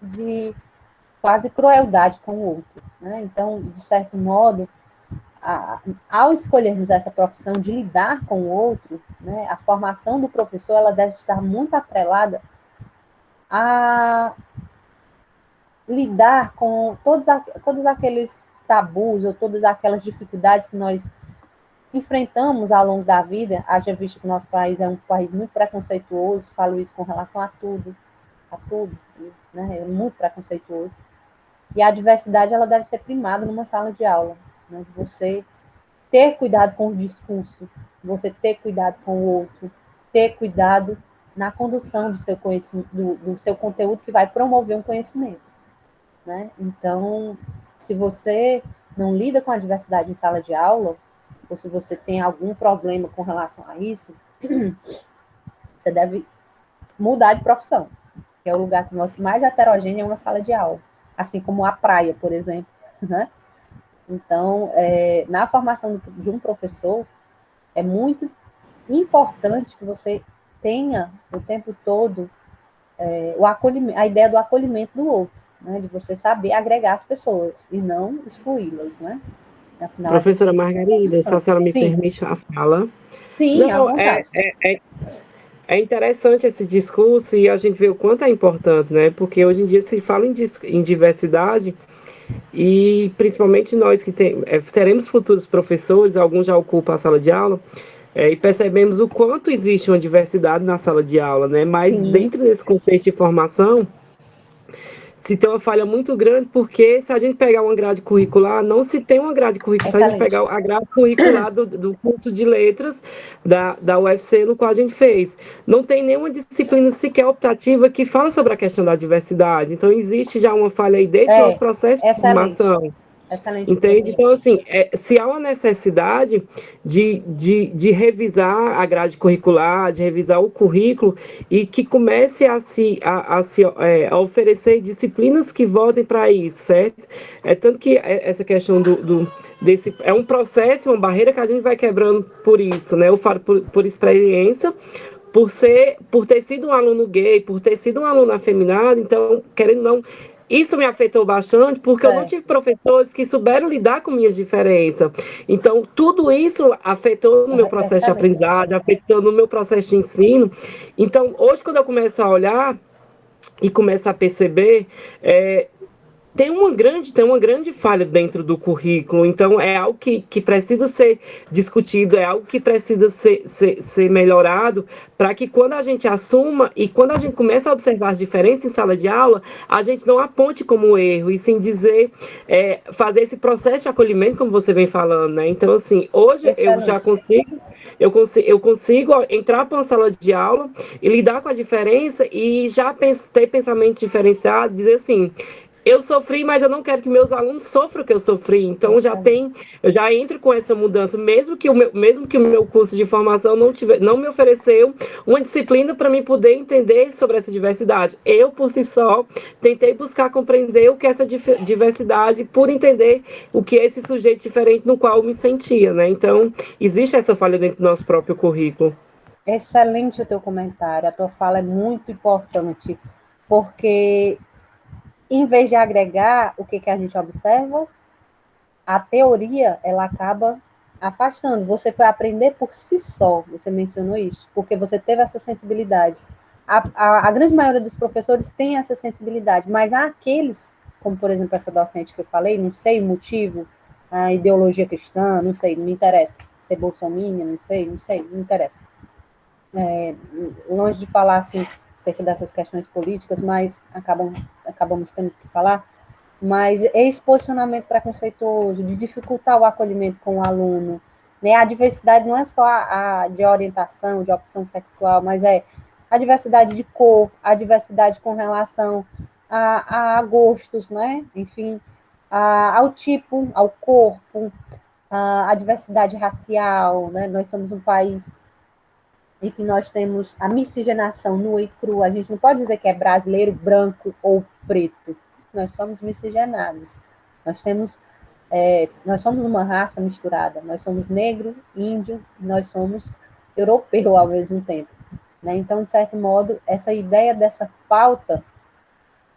de quase crueldade com o outro, né? Então, de certo modo, ao escolhermos essa profissão de lidar com o outro, né, a formação do professor ela deve estar muito atrelada a lidar com todos aqueles tabus ou todas aquelas dificuldades que nós enfrentamos ao longo da vida, haja visto que o nosso país é um país muito preconceituoso, falo isso com relação a tudo, né, é muito preconceituoso, e a diversidade ela deve ser primada numa sala de aula, né, de você ter cuidado com o discurso, você ter cuidado com o outro, ter cuidado na condução do seu conhecimento, do seu conteúdo que vai promover um conhecimento, né? Então, se você não lida com a diversidade em sala de aula, ou se você tem algum problema com relação a isso, você deve mudar de profissão, que é o lugar mais heterogêneo é uma sala de aula, assim como a praia, por exemplo, né? Então, na formação de um professor, é muito importante que você tenha o tempo todo o acolhimento, a ideia do acolhimento do outro, né? De você saber agregar as pessoas e não excluí-las, né? Afinal, a gente... Professora Margarida, se a senhora me Sim, permite a fala. sim, à Não, vontade. é interessante esse discurso e a gente vê o quanto é importante, né? Porque hoje em dia se fala em diversidade e principalmente nós que seremos futuros professores, alguns já ocupam a sala de aula, e percebemos o quanto existe uma diversidade na sala de aula, né? Mas Sim, dentro desse conceito de formação, se tem uma falha muito grande, porque se a gente pegar uma grade curricular, não se tem uma grade curricular, se a gente excelente. pegar a grade curricular do curso de letras da UFC, no qual a gente fez, não tem nenhuma disciplina sequer optativa que fala sobre a questão da diversidade. Então, existe já uma falha aí desde o nosso processo de Excelente. formação. Excelente o que você Entende? Então, disse. assim, se há uma necessidade de revisar a grade curricular, de revisar o currículo e que comece a oferecer disciplinas que voltem para isso, certo? Tanto que essa questão desse é um processo, uma barreira que a gente vai quebrando por isso, né? Eu falo por experiência, por ter sido um aluno gay, por ter sido um aluno afeminado, então, querendo ou não, isso me afetou bastante, porque eu não tive Certo. professores que souberam lidar com minhas diferenças. Então, tudo isso afetou no meu processo de Excelente. aprendizagem, afetou no meu processo de ensino. Então, hoje, quando eu começo a olhar e começo a perceber, tem uma grande falha dentro do currículo, então é algo que precisa ser discutido, é algo que precisa ser melhorado, para que quando a gente assuma e quando a gente começa a observar as diferenças em sala de aula, a gente não aponte como um erro, e sim dizer, fazer esse processo de acolhimento, como você vem falando, né? Então, assim, hoje eu já Excelente. eu consigo entrar para uma sala de aula e lidar com a diferença e já ter pensamento diferenciado, dizer assim, eu sofri, mas eu não quero que meus alunos sofram o que eu sofri. Então Excelente. eu já entro com essa mudança, mesmo que o meu curso de formação não me ofereceu uma disciplina para mim poder entender sobre essa diversidade. Eu, por si só, tentei buscar compreender o que é essa diversidade, por entender o que é esse sujeito diferente no qual eu me sentia, né? Então, existe essa falha dentro do nosso próprio currículo. Excelente o teu comentário. A tua fala é muito importante, porque em vez de agregar, o que a gente observa? A teoria, ela acaba afastando. Você foi aprender por si só, você mencionou isso, porque você teve essa sensibilidade. A grande maioria dos professores tem essa sensibilidade, mas há aqueles, como por exemplo essa docente que eu falei, não sei o motivo, a ideologia cristã, não sei, não me interessa. Ser bolsominion, não sei, não interessa. Longe de falar assim, acerca dessas questões políticas, mas acabamos tendo que falar, mas esse posicionamento preconceituoso, de dificultar o acolhimento com o aluno, né? A diversidade não é só a de orientação, de opção sexual, mas é a diversidade de cor, a diversidade com relação a gostos, né? Enfim, ao tipo, ao corpo, a diversidade racial, né? Nós somos um país e que nós temos a miscigenação nua e crua. A gente não pode dizer que é brasileiro, branco ou preto. Nós somos miscigenados. Nós temos, nós somos uma raça misturada. Nós somos negro, índio, nós somos europeu ao mesmo tempo. Né? Então, de certo modo, essa ideia dessa pauta,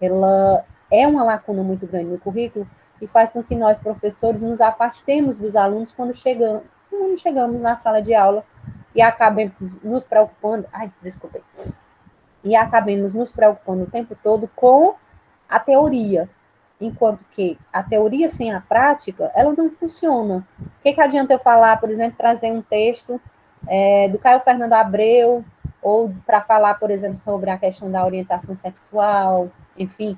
ela é uma lacuna muito grande no currículo e faz com que nós, professores, nos afastemos dos alunos quando chegamos na sala de aula e acabemos nos preocupando, e acabemos nos preocupando o tempo todo com a teoria, enquanto que a teoria sem a prática, ela não funciona. O que adianta eu falar, por exemplo, trazer um texto do Caio Fernando Abreu, ou para falar, por exemplo, sobre a questão da orientação sexual, enfim,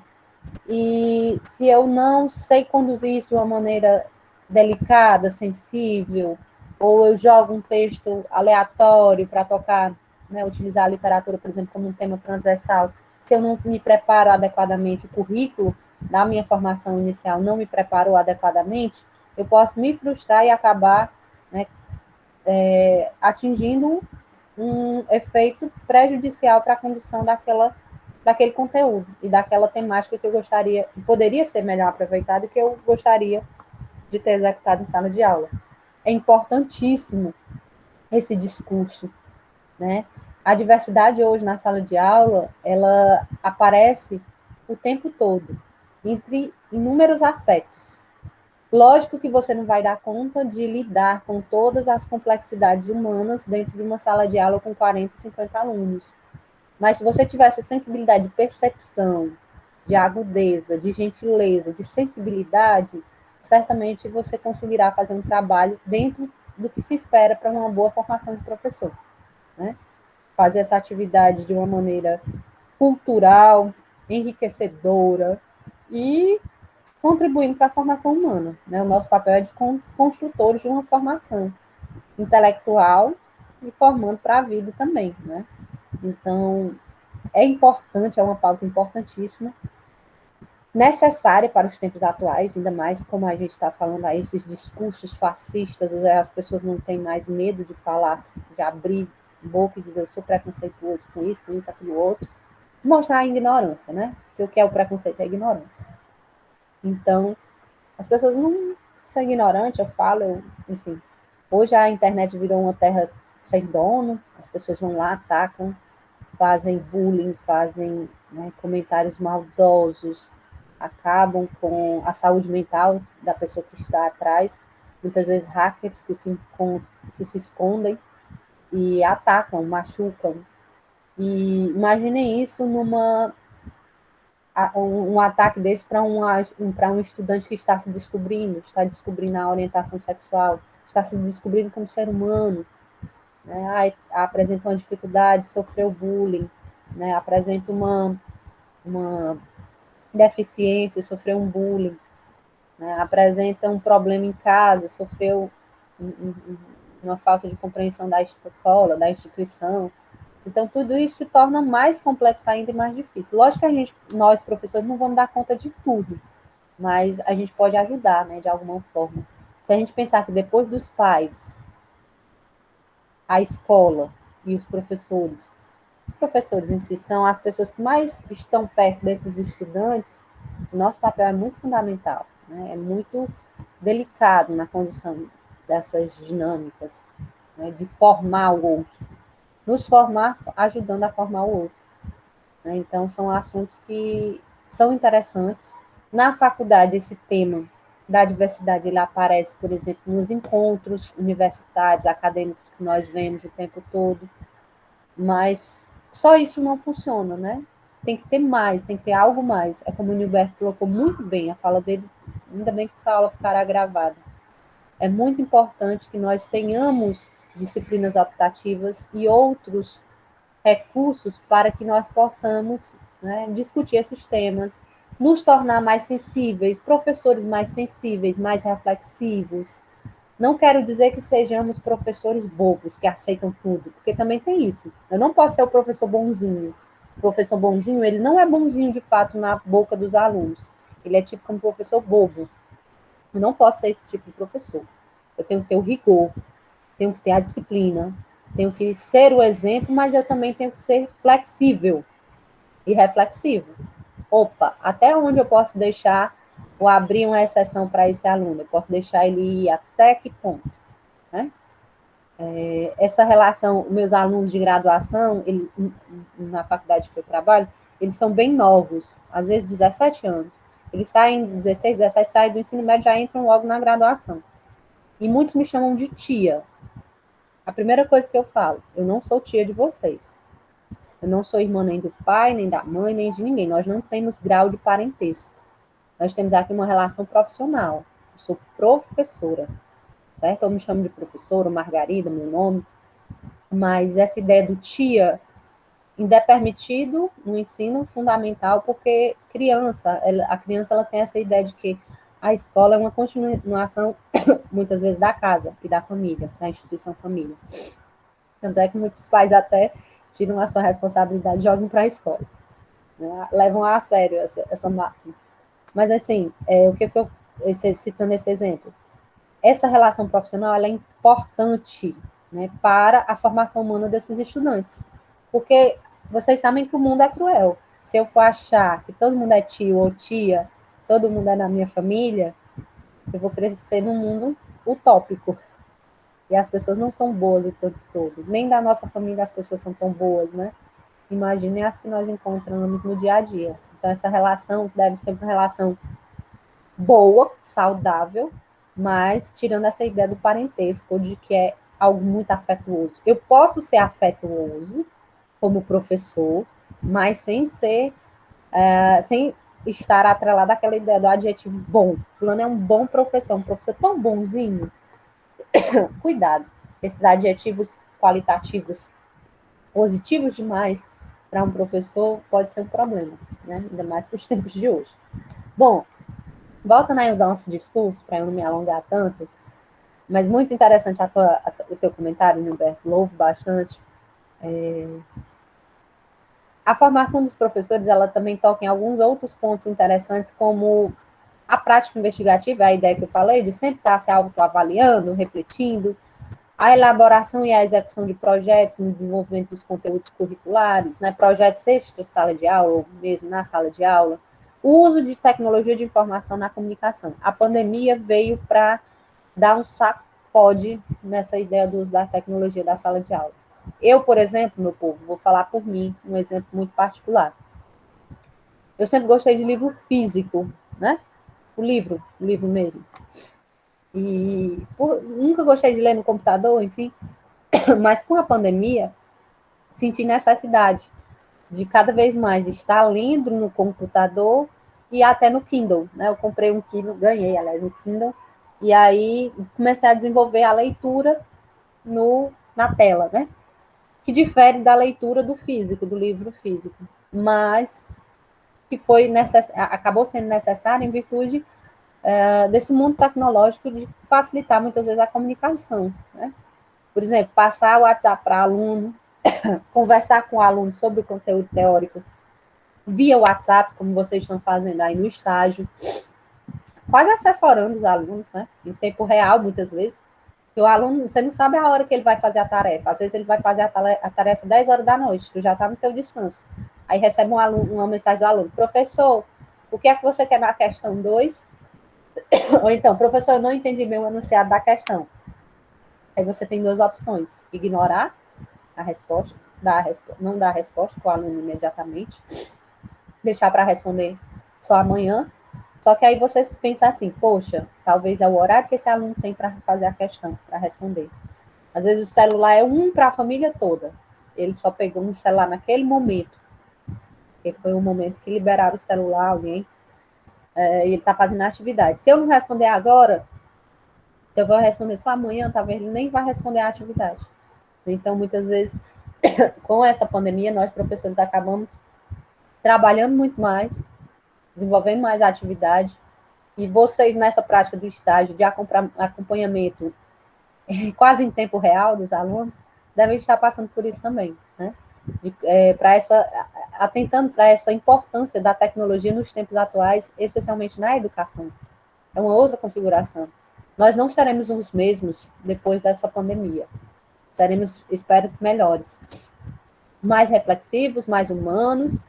e se eu não sei conduzir isso de uma maneira delicada, sensível, ou eu jogo um texto aleatório para tocar, né, utilizar a literatura, por exemplo, como um tema transversal, se eu não me preparo adequadamente, o currículo da minha formação inicial não me preparou adequadamente, eu posso me frustrar e acabar, né, atingindo um efeito prejudicial para a condução daquele conteúdo e daquela temática que eu gostaria, que poderia ser melhor aproveitada e que eu gostaria de ter executado em sala de aula. É importantíssimo esse discurso, né? A diversidade hoje na sala de aula, ela aparece o tempo todo, entre inúmeros aspectos. Lógico que você não vai dar conta de lidar com todas as complexidades humanas dentro de uma sala de aula com 40, 50 alunos. Mas se você tivesse sensibilidade de percepção, de agudeza, de gentileza, de sensibilidade, certamente você conseguirá fazer um trabalho dentro do que se espera para uma boa formação de professor. Né? Fazer essa atividade de uma maneira cultural, enriquecedora e contribuindo para a formação humana. Né? O nosso papel é de construtores de uma formação intelectual e formando para a vida também. Né? Então, é importante, é uma pauta importantíssima, necessária para os tempos atuais, ainda mais como a gente está falando aí, esses discursos fascistas, as pessoas não têm mais medo de falar, de abrir boca e dizer eu sou preconceituoso com isso, aquilo, outro, mostrar a ignorância, né? Porque o que é o preconceito é a ignorância. Então, as pessoas não são ignorantes, eu falo, enfim, hoje a internet virou uma terra sem dono, as pessoas vão lá, atacam, fazem bullying, fazem, né, comentários maldosos, acabam com a saúde mental da pessoa que está atrás, muitas vezes hackers que se escondem e atacam, machucam. E imaginem isso um ataque desse para um estudante que está se descobrindo, está descobrindo a orientação sexual, está se descobrindo como ser humano, né? Apresenta uma dificuldade, sofreu bullying, né? Apresenta uma deficiência, sofreu um bullying, né? Apresenta um problema em casa, sofreu uma falta de compreensão da escola, da instituição. Então, tudo isso se torna mais complexo ainda e mais difícil. Lógico que nós, professores, não vamos dar conta de tudo, mas a gente pode ajudar, né, de alguma forma. Se a gente pensar que depois dos pais, a escola e os professores em si são as pessoas que mais estão perto desses estudantes, o nosso papel é muito fundamental, né? É muito delicado na condução dessas dinâmicas, né? De formar o outro, nos formar ajudando a formar o outro. Né? Então, são assuntos que são interessantes. Na faculdade, esse tema da diversidade ele aparece, por exemplo, nos encontros universitários, acadêmicos que nós vemos o tempo todo, mas só isso não funciona, né? Tem que ter mais, tem que ter algo mais. É como o Nilberto colocou muito bem, a fala dele, ainda bem que essa aula ficará gravada. É muito importante que nós tenhamos disciplinas optativas e outros recursos para que nós possamos, né, discutir esses temas, nos tornar mais sensíveis, professores mais sensíveis, mais reflexivos. Não quero dizer que sejamos professores bobos, que aceitam tudo, porque também tem isso. Eu não posso ser o professor bonzinho. O professor bonzinho, ele não é bonzinho de fato na boca dos alunos. Ele é tipo como professor bobo. Eu não posso ser esse tipo de professor. Eu tenho que ter o rigor, tenho que ter a disciplina, tenho que ser o exemplo, mas eu também tenho que ser flexível e reflexivo. Opa, até onde eu posso deixar ou abrir uma exceção para esse aluno? Eu posso deixar ele ir até que ponto? Né? Essa relação, meus alunos de graduação, na faculdade que eu trabalho, eles são bem novos, às vezes 17 anos. Eles saem 16, 17, saem do ensino médio, já entram logo na graduação. E muitos me chamam de tia. A primeira coisa que eu falo, eu não sou tia de vocês. Eu não sou irmã nem do pai, nem da mãe, nem de ninguém. Nós não temos grau de parentesco. Nós temos aqui uma relação profissional. Eu sou professora, certo? Eu me chamo de professora, Margarida, meu nome. Mas essa ideia do tia ainda é permitido no ensino fundamental, porque a criança ela tem essa ideia de que a escola é uma continuação, muitas vezes, da casa e da família, da instituição família. Tanto é que muitos pais até tiram a sua responsabilidade e jogam para a escola. Né? Levam a sério essa máxima. Mas, assim, o que eu citando esse exemplo, essa relação profissional ela é importante, né, para a formação humana desses estudantes. Porque vocês sabem que o mundo é cruel. Se eu for achar que todo mundo é tio ou tia, todo mundo é da minha família, eu vou crescer num mundo utópico. E as pessoas não são boas o tempo todo. Nem da nossa família as pessoas são tão boas, né? Imaginem as que nós encontramos no dia a dia. Então, essa relação deve ser uma relação boa, saudável, mas tirando essa ideia do parentesco, de que é algo muito afetuoso. Eu posso ser afetuoso como professor, mas sem ser, sem estar atrelado àquela ideia do adjetivo bom. Fulano é um bom professor, um professor tão bonzinho. Cuidado, esses adjetivos qualitativos positivos demais para um professor pode ser um problema, né? Ainda mais para os tempos de hoje. Bom, voltando aí ao nosso discurso, para eu não me alongar tanto, mas muito interessante o teu comentário, Humberto, louvo bastante. A formação dos professores, ela também toca em alguns outros pontos interessantes, como a prática investigativa, a ideia que eu falei, de sempre estar se autoavaliando, refletindo, a elaboração e a execução de projetos no desenvolvimento dos conteúdos curriculares, né, projetos extra sala de aula, ou mesmo na sala de aula, o uso de tecnologia de informação na comunicação. A pandemia veio para dar um sacode nessa ideia do uso da tecnologia da sala de aula. Eu, por exemplo, meu povo, vou falar por mim, um exemplo muito particular. Eu sempre gostei de livro físico, né? O livro mesmo. E nunca gostei de ler no computador, enfim. Mas com a pandemia, senti necessidade de cada vez mais estar lendo no computador e até no Kindle, né? Eu comprei um Kindle, ganhei, aliás, um Kindle, e aí comecei a desenvolver a leitura na tela, né? Que difere da leitura do físico, do livro físico, mas que acabou sendo necessário em virtude desse mundo tecnológico de facilitar muitas vezes a comunicação, né? Por exemplo, passar o WhatsApp para aluno, conversar com o aluno sobre o conteúdo teórico via WhatsApp, como vocês estão fazendo aí no estágio, quase assessorando os alunos, né? Em tempo real, muitas vezes. E o aluno, você não sabe a hora que ele vai fazer a tarefa. Às vezes ele vai fazer a tarefa 10 horas da noite, tu já está no teu descanso. Aí recebe uma mensagem do aluno: professor, o que é que você quer na questão 2? Ou então, professor, eu não entendi bem o enunciado da questão. Aí você tem duas opções: ignorar a resposta, não dar a resposta para o aluno imediatamente, deixar para responder só amanhã. Só que aí você pensa assim: poxa, talvez é o horário que esse aluno tem para fazer a questão, para responder. Às vezes o celular é um para a família toda. Ele só pegou um celular naquele momento, que foi o momento que liberaram o celular, alguém, e ele está fazendo a atividade. Se eu não responder agora, eu vou responder só amanhã, talvez ele nem vai responder a atividade. Então, muitas vezes, com essa pandemia, nós, professores, acabamos trabalhando muito mais, desenvolvendo mais a atividade, e vocês, nessa prática do estágio de acompanhamento quase em tempo real dos alunos, devem estar passando por isso também, né? Atentando para essa importância da tecnologia nos tempos atuais, especialmente na educação. É uma outra configuração. Nós não seremos os mesmos depois dessa pandemia. seremos, espero, melhores, mais reflexivos, mais humanos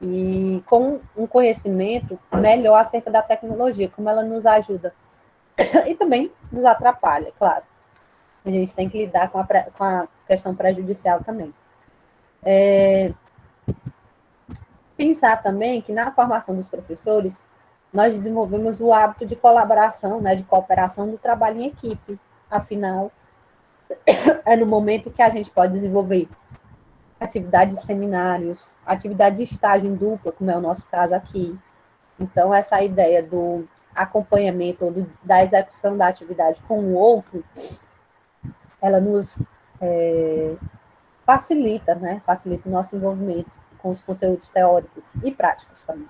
e com um conhecimento melhor acerca da tecnologia, como ela nos ajuda e também nos atrapalha, claro. A gente tem que lidar com a questão prejudicial também. Pensar também que na formação dos professores, nós desenvolvemos o hábito de colaboração, né, de cooperação do trabalho em equipe. Afinal, é no momento que a gente pode desenvolver atividade de seminários, atividade de estágio em dupla, como é o nosso caso aqui. Então, essa ideia do acompanhamento ou da execução da atividade com o outro, ela nos facilita, né? Facilita o nosso envolvimento com os conteúdos teóricos e práticos também.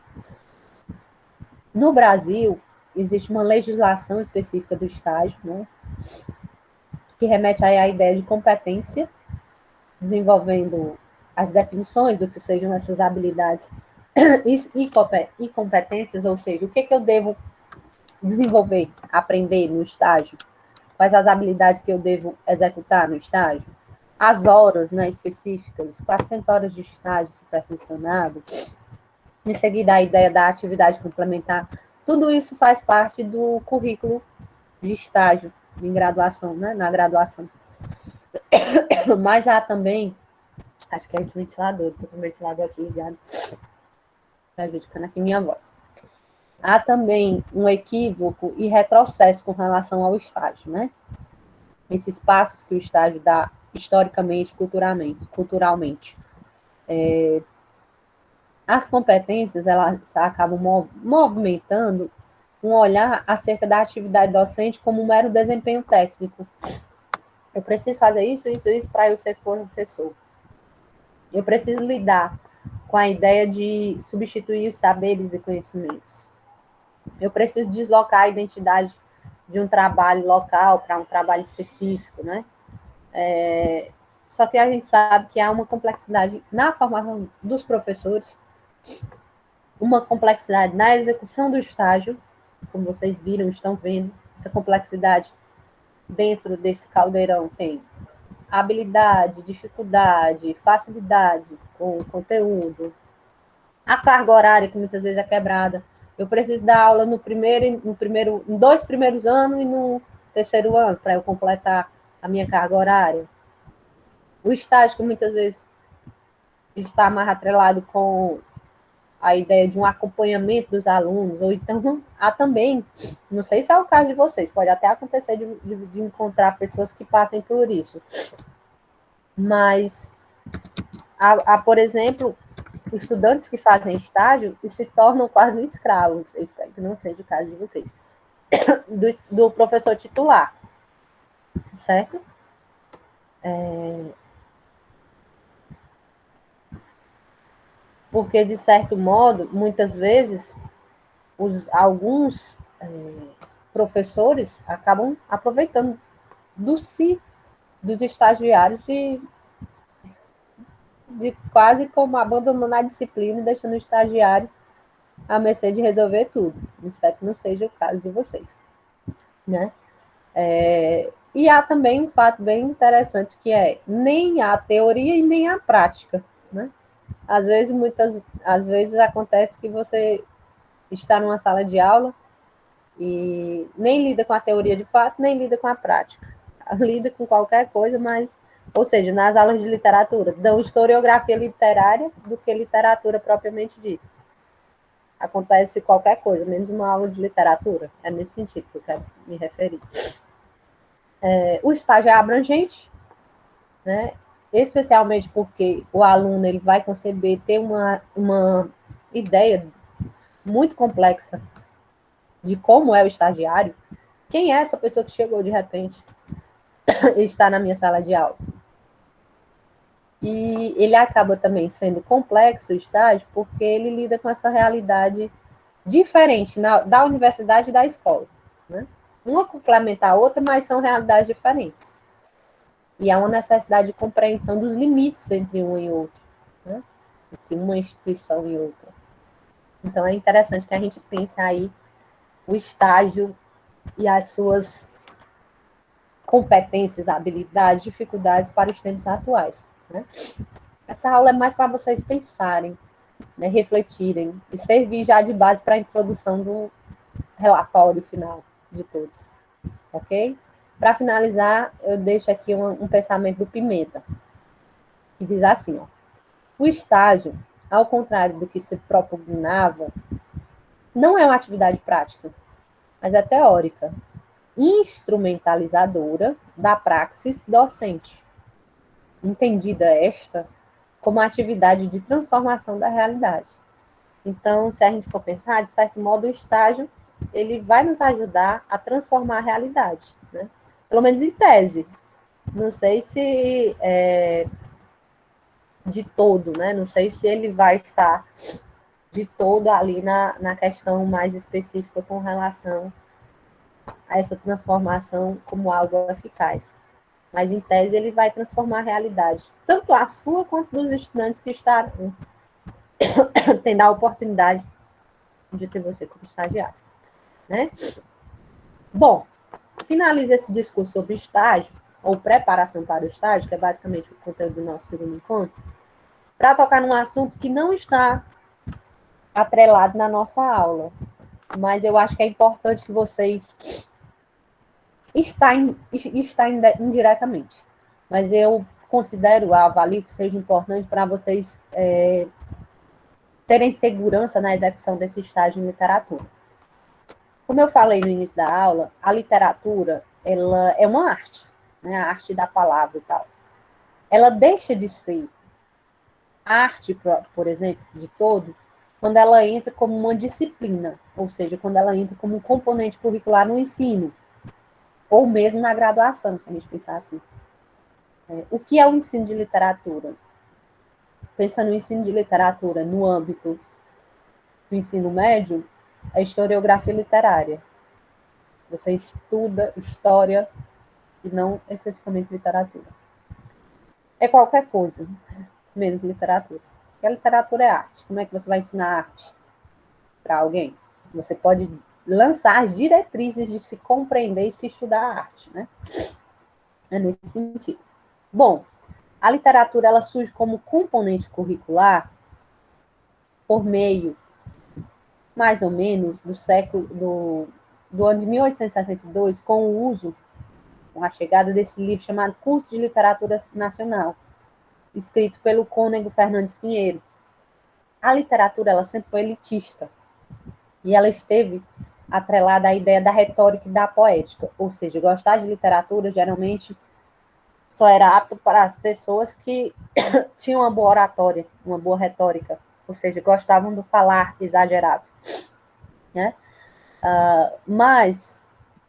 No Brasil, existe uma legislação específica do estágio, né? Que remete aí à ideia de competência, desenvolvendo as definições do que sejam essas habilidades e competências, ou seja, o que eu devo desenvolver, aprender no estágio, quais as habilidades que eu devo executar no estágio, as horas, né, específicas, 400 horas de estágio supervisionado, em seguida a ideia da atividade complementar, tudo isso faz parte do currículo de estágio em graduação, né, na graduação. Mas há também, acho que é esse ventilador, estou com o ventilador aqui ligado, prejudicando aqui minha voz. Há também um equívoco e retrocesso com relação ao estágio, né? Esses passos que o estágio dá historicamente, culturalmente. As competências, elas acabam movimentando um olhar acerca da atividade docente como um mero desempenho técnico. Eu preciso fazer isso para eu ser professor. Eu preciso lidar com a ideia de substituir os saberes e conhecimentos. Eu preciso deslocar a identidade de um trabalho local para um trabalho específico, né? Só que a gente sabe que há uma complexidade na formação dos professores, uma complexidade na execução do estágio, como vocês viram, estão vendo, essa complexidade dentro desse caldeirão tem habilidade, dificuldade, facilidade com o conteúdo, a carga horária, que muitas vezes é quebrada. Eu preciso dar aula em 2 primeiros anos e no terceiro ano, para eu completar a minha carga horária. O estágio, que muitas vezes está mais atrelado com a ideia de um acompanhamento dos alunos, ou então há também, não sei se é o caso de vocês, pode até acontecer de encontrar pessoas que passem por isso, mas há, por exemplo, estudantes que fazem estágio e se tornam quase escravos, eu espero que não seja o caso de vocês, do professor titular, certo? Porque, de certo modo, muitas vezes, alguns professores acabam aproveitando dos estagiários de quase como abandonando a disciplina e deixando o estagiário à mercê de resolver tudo. Espero que não seja o caso de vocês, né? E há também um fato bem interessante, que é nem a teoria e nem a prática, né? Às vezes acontece que você está numa sala de aula e nem lida com a teoria de fato, nem lida com a prática. Lida com qualquer coisa, mas, ou seja, nas aulas de literatura, dão historiografia literária do que literatura propriamente dita. Acontece qualquer coisa, menos uma aula de literatura. É nesse sentido que eu quero me referir. O estágio é abrangente, né? Especialmente porque o aluno ele vai conceber, ter uma ideia muito complexa de como é o estagiário. Quem é essa pessoa que chegou de repente e está na minha sala de aula? E ele acaba também sendo complexo o estágio porque ele lida com essa realidade diferente da universidade e da escola, né? Uma complementa a outra, mas são realidades diferentes. E há uma necessidade de compreensão dos limites entre um e outro, né? Entre uma instituição e outra. Então, é interessante que a gente pense aí o estágio e as suas competências, habilidades, dificuldades para os tempos atuais, né? Essa aula é mais para vocês pensarem, né, refletirem e servir já de base para a introdução do relatório final de todos, ok? Para finalizar, eu deixo aqui um pensamento do Pimenta, que diz assim, ó: o estágio, ao contrário do que se propugnava, não é uma atividade prática, mas é teórica, instrumentalizadora da praxis docente, entendida esta como atividade de transformação da realidade. Então, se a gente for pensar, de certo modo, o estágio ele vai nos ajudar a transformar a realidade, né? Pelo menos em tese. Não sei se de todo, né? Não sei se ele vai estar de todo ali na questão mais específica com relação a essa transformação como algo eficaz. Mas, em tese, ele vai transformar a realidade, tanto a sua quanto dos estudantes que estarão tendo a oportunidade de ter você como estagiário, né? Bom, finaliza esse discurso sobre estágio, ou preparação para o estágio, que é basicamente o conteúdo do nosso segundo encontro, para tocar num assunto que não está atrelado na nossa aula, mas eu acho que é importante que vocês está indiretamente, mas eu considero, avalio que seja importante para vocês terem segurança na execução desse estágio em literatura. Como eu falei no início da aula, a literatura ela é uma arte, né? A arte da palavra e tal. Ela deixa de ser arte, por exemplo, de todo, quando ela entra como uma disciplina, ou seja, quando ela entra como um componente curricular no ensino, ou mesmo na graduação, se a gente pensar assim. O que é o ensino de literatura? Pensa no ensino de literatura no âmbito do ensino médio, a historiografia literária. Você estuda história e não especificamente literatura. É qualquer coisa, menos literatura. Porque a literatura é arte. Como é que você vai ensinar arte para alguém? Você pode lançar as diretrizes de se compreender e se estudar a arte, né? É nesse sentido. Bom, a literatura ela surge como componente curricular por meio, mais ou menos, do ano de 1862, com o uso, com a chegada desse livro chamado Curso de Literatura Nacional, escrito pelo Cônego Fernandes Pinheiro. A literatura ela sempre foi elitista e ela esteve atrelada à ideia da retórica e da poética, ou seja, gostar de literatura geralmente só era apto para as pessoas que tinham uma boa oratória, uma boa retórica, ou seja, gostavam do falar exagerado, né? Mas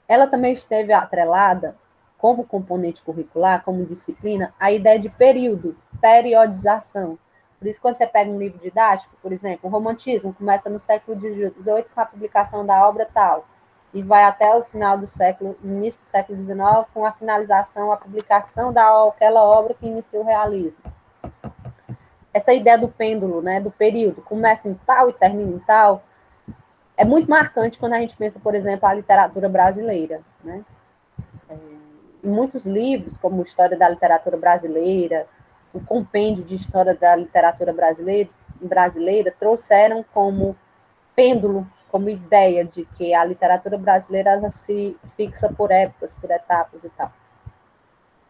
ela também esteve atrelada, como componente curricular, como disciplina, a ideia de período, periodização. Por isso, quando você pega um livro didático, por exemplo, o romantismo começa no século XVIII com a publicação da obra tal, e vai até o final do século, início do século XIX, com a finalização, a publicação daquela obra que inicia o realismo. Essa ideia do pêndulo, né, do período, começa em tal e termina em tal, é muito marcante quando a gente pensa, por exemplo, a literatura brasileira, né? Em muitos livros, como História da Literatura Brasileira, o Compêndio de História da Literatura Brasileira trouxeram como pêndulo, como ideia de que a literatura brasileira se fixa por épocas, por etapas e tal.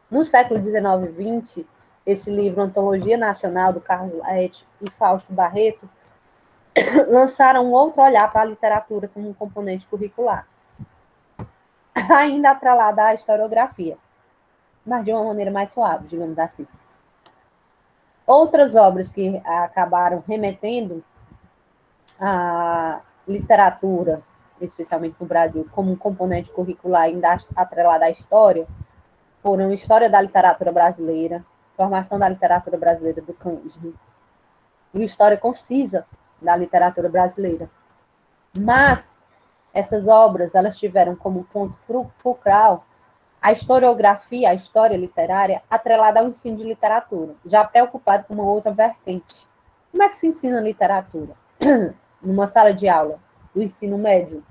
No século XIX e XX, esse livro, Antologia Nacional, do Carlos Laet e Fausto Barreto, lançaram um outro olhar para a literatura como um componente curricular, ainda atrelada à historiografia, mas de uma maneira mais suave, digamos assim. Outras obras que acabaram remetendo a literatura, especialmente no Brasil, como um componente curricular ainda atrelado à história, foram História da Literatura Brasileira, Formação da Literatura Brasileira do Cândido, e História Concisa da Literatura Brasileira. Mas essas obras, elas tiveram como ponto fulcral a historiografia, a história literária, atrelada ao ensino de literatura, já preocupado com uma outra vertente. Como é que se ensina literatura? Numa sala de aula do ensino médio,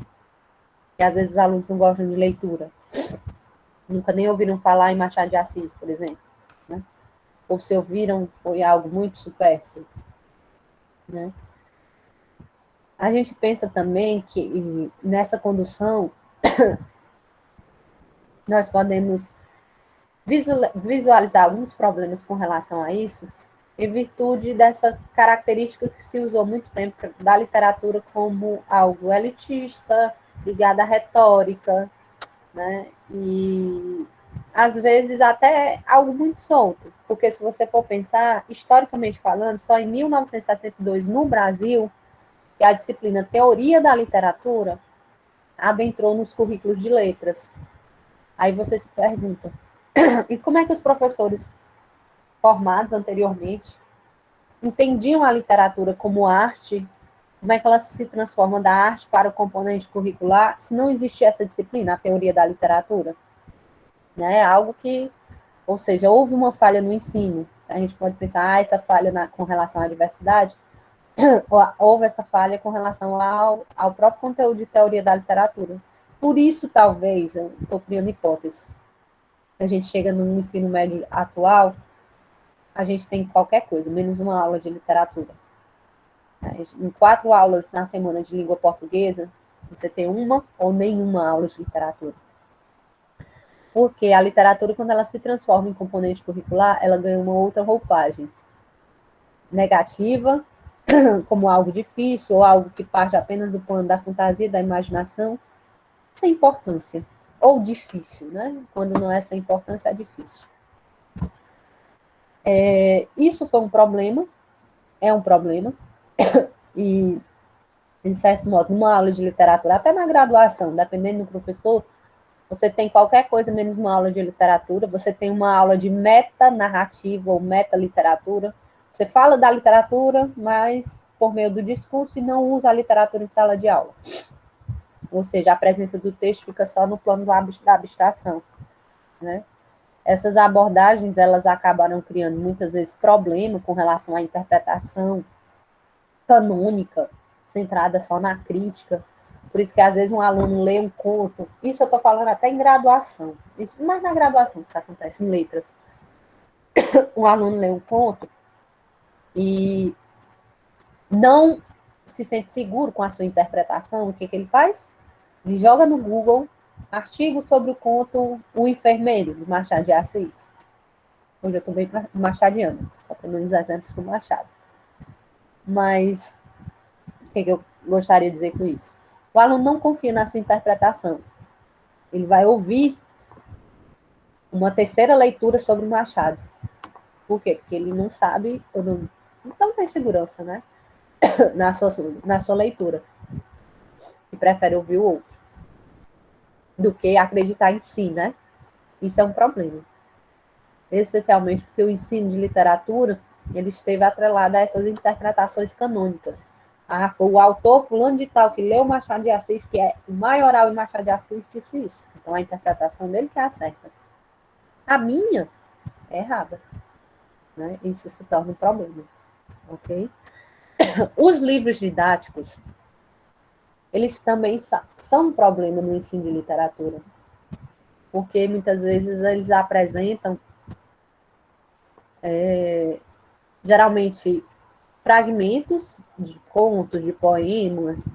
que às vezes os alunos não gostam de leitura. nunca nem ouviram falar em Machado de Assis, por exemplo, né? Ou se ouviram, foi algo muito supérfluo, né? A gente pensa também que nessa condução nós podemos visualizar alguns problemas com relação a isso, em virtude dessa característica que se usou muito tempo da literatura como algo elitista, ligado à retórica, né? E às vezes até algo muito solto, porque se você for pensar, historicamente falando, só em 1962, no Brasil, que a disciplina Teoria da Literatura adentrou nos currículos de letras. Aí você se pergunta, e como é que os professores formados anteriormente entendiam a literatura como arte? Como é que ela se transforma da arte para o componente curricular se não existia essa disciplina, a teoria da literatura? Né? Algo que, ou seja, houve uma falha no ensino. A gente pode pensar, essa falha com relação à diversidade, houve essa falha com relação ao próprio conteúdo de teoria da literatura. Por isso, talvez, eu estou criando hipóteses, a gente chega no ensino médio atual, a gente tem qualquer coisa, menos uma aula de literatura. Em 4 aulas na semana de língua portuguesa, você tem uma ou nenhuma aula de literatura. Porque a literatura, quando ela se transforma em componente curricular, ela ganha uma outra roupagem negativa, como algo difícil, ou algo que parte apenas do plano da fantasia, da imaginação, sem importância. Ou difícil, né? Quando não é sem importância, é difícil. Isso foi um problema, é um problema, e, de certo modo, numa aula de literatura, até na graduação, dependendo do professor, você tem qualquer coisa menos uma aula de literatura, você tem uma aula de metanarrativa ou metaliteratura. Você fala da literatura, mas por meio do discurso e não usa a literatura em sala de aula. Ou seja, a presença do texto fica só no plano da abstração, né? Essas abordagens, elas acabaram criando muitas vezes problema com relação à interpretação canônica, centrada só na crítica. Por isso que, às vezes, um aluno lê um conto, isso eu estou falando até em graduação, isso, mas na graduação que isso acontece, em letras. Um aluno lê um conto e não se sente seguro com a sua interpretação, o que ele faz? Ele joga no Google artigo sobre o conto O Enfermeiro, de Machado de Assis. Hoje eu estou bem machadiano, só tendo uns exemplos com Machado. Mas o que eu gostaria de dizer com isso? O aluno não confia na sua interpretação. Ele vai ouvir uma terceira leitura sobre o Machado. Por quê? Porque ele não sabe, ou não tem segurança, né? na sua leitura. E prefere ouvir o outro do que acreditar em si, né? Isso é um problema. Especialmente porque o ensino de literatura, ele esteve atrelado a essas interpretações canônicas. Ah, foi o autor fulano de tal que leu Machado de Assis, que é o maioral em Machado de Assis, disse isso. Então, a interpretação dele que é a certa. A minha é errada. Né? Isso se torna um problema. Ok? Os livros didáticos, eles também são um problema no ensino de literatura. Porque, muitas vezes, eles apresentam geralmente fragmentos de contos, de poemas,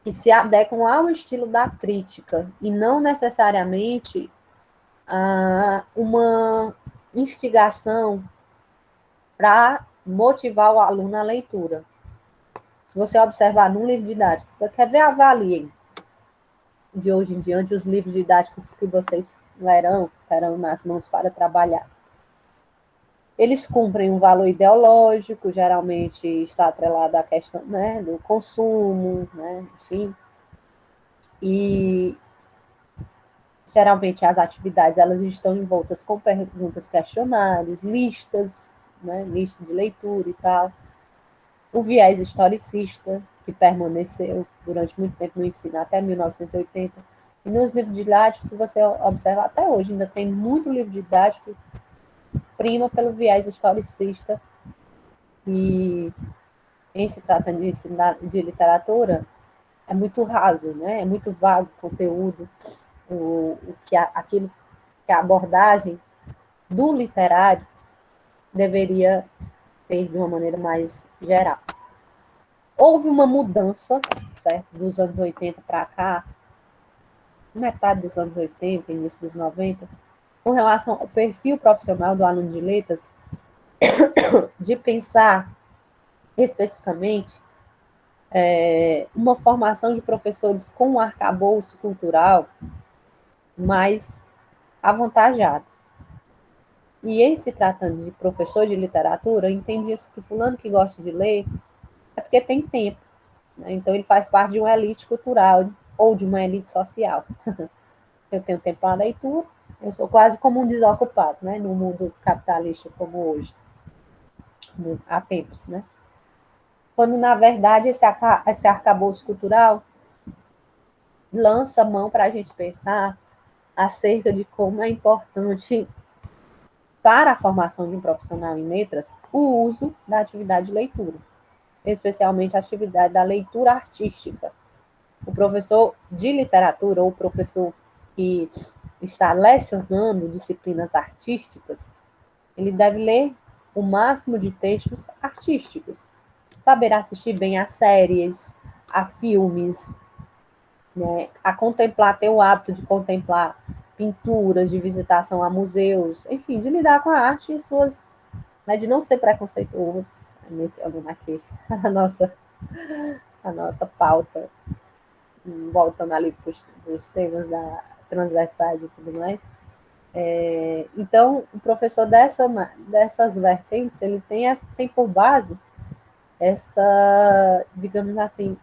que se adequam ao estilo da crítica e não necessariamente a uma instigação para motivar o aluno à leitura. Se você observar num livro didático, quer ver, avaliem de hoje em diante os livros didáticos que vocês terão nas mãos para trabalhar. Eles cumprem um valor ideológico, geralmente está atrelado à questão, né, do consumo, né, enfim. E geralmente as atividades elas estão envoltas com perguntas, questionários, listas, né, lista de leitura e tal. O viés historicista, que permaneceu durante muito tempo no ensino, até 1980. E nos livros didáticos, se você observar até hoje, ainda tem muito livro didático prima pelo viés historicista, e em se tratando de literatura, é muito raso, né? É muito vago o conteúdo, aquilo que a abordagem do literário deveria ter de uma maneira mais geral. Houve uma mudança, certo, dos anos 80 para cá, metade dos anos 80, início dos 90, com relação ao perfil profissional do aluno de letras, de pensar especificamente uma formação de professores com um arcabouço cultural mais avantajado. E em se tratando de professor de literatura, eu entendi isso que fulano que gosta de ler é porque tem tempo, né? Então ele faz parte de uma elite cultural ou de uma elite social. Eu tenho tempo para a leitura, eu sou quase como um desocupado, né? No mundo capitalista como hoje, há tempos, né? Quando, na verdade, esse arcabouço cultural lança mão para a gente pensar acerca de como é importante para a formação de um profissional em letras o uso da atividade de leitura, especialmente a atividade da leitura artística. O professor de literatura ou o professor que está lecionando disciplinas artísticas, ele deve ler o máximo de textos artísticos, saber assistir bem a séries, a filmes, né, a contemplar, ter o hábito de contemplar pinturas, de visitação a museus, enfim, de lidar com a arte e suas, né, de não ser preconceituoso, mencionando aqui a nossa pauta, voltando ali para os temas transversais e tudo mais. Então, o professor dessas vertentes, ele tem por base essa, digamos assim,